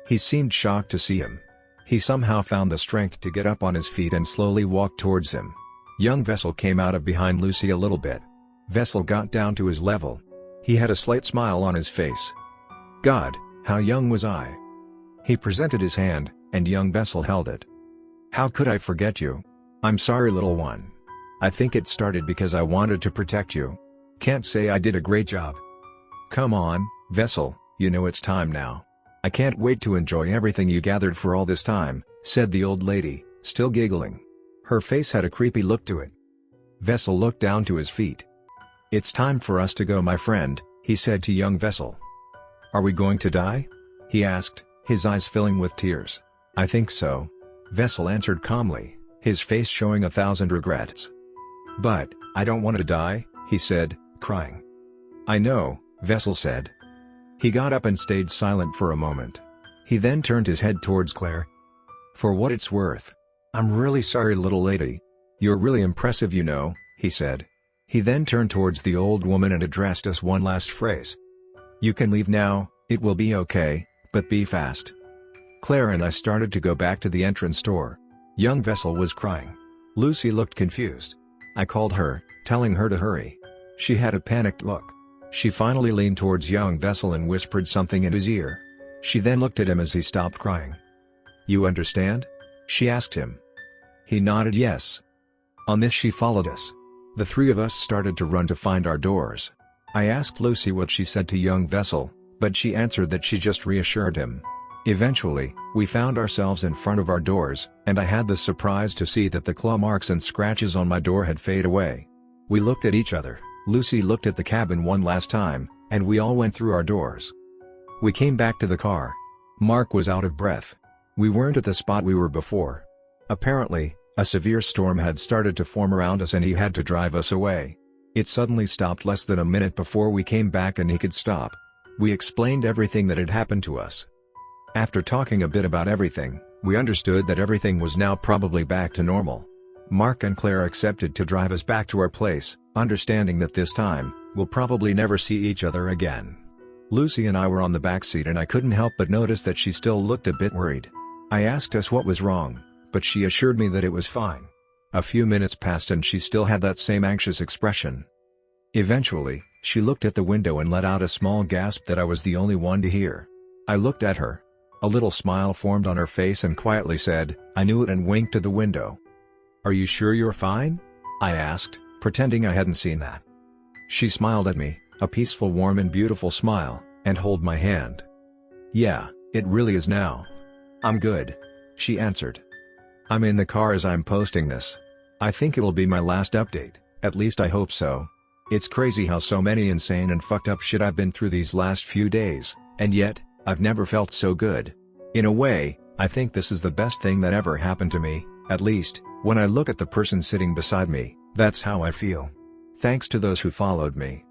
He seemed shocked to see him. He somehow found the strength to get up on his feet and slowly walk towards him. Young Vessel came out of behind Lucy a little bit. Vessel got down to his level. He had a slight smile on his face. "God, how young was I?" He presented his hand, and young Vessel held it. "How could I forget you? I'm sorry, little one. I think it started because I wanted to protect you. Can't say I did a great job." "Come on, Vessel, you know it's time now. I can't wait to enjoy everything you gathered for all this time," said the old lady, still giggling. Her face had a creepy look to it. Vessel looked down to his feet. "It's time for us to go, my friend," he said to young Vessel. "Are we going to die?" he asked, his eyes filling with tears. "I think so," Vessel answered calmly, his face showing 1,000 regrets. "But, I don't want to die," he said, crying. "I know," Vessel said. He got up and stayed silent for a moment. He then turned his head towards Claire. "For what it's worth. I'm really sorry, little lady. You're really impressive, you know," he said. He then turned towards the old woman and addressed us one last phrase. "You can leave now, it will be okay, but be fast." Claire and I started to go back to the entrance door. Young Vessel was crying. Lucy looked confused. I called her, telling her to hurry. She had a panicked look. She finally leaned towards young Vessel and whispered something in his ear. She then looked at him as he stopped crying. "You understand?" she asked him. He nodded yes. On this she followed us. The three of us started to run to find our doors. I asked Lucy what she said to young Vessel, but she answered that she just reassured him. Eventually, we found ourselves in front of our doors, and I had the surprise to see that the claw marks and scratches on my door had faded away. We looked at each other. Lucy looked at the cabin one last time, and we all went through our doors. We came back to the car. Mark was out of breath. We weren't at the spot we were before. Apparently, a severe storm had started to form around us and he had to drive us away. It suddenly stopped less than a minute before we came back and he could stop. We explained everything that had happened to us. After talking a bit about everything, we understood that everything was now probably back to normal. Mark and Claire accepted to drive us back to our place, understanding that this time, we'll probably never see each other again. Lucy and I were on the back seat and I couldn't help but notice that she still looked a bit worried. I asked us what was wrong, but she assured me that it was fine. A few minutes passed and she still had that same anxious expression. Eventually, she looked at the window and let out a small gasp that I was the only one to hear. I looked at her. A little smile formed on her face and quietly said, "I knew it," and winked to the window. "Are you sure you're fine?" I asked, pretending I hadn't seen that. She smiled at me, a peaceful, warm and beautiful smile, and held my hand. "Yeah, it really is now. I'm good," she answered. I'm in the car as I'm posting this. I think it'll be my last update, at least I hope so. It's crazy how so many insane and fucked up shit I've been through these last few days, and yet, I've never felt so good. In a way, I think this is the best thing that ever happened to me, at least, when I look at the person sitting beside me, that's how I feel. Thanks to those who followed me.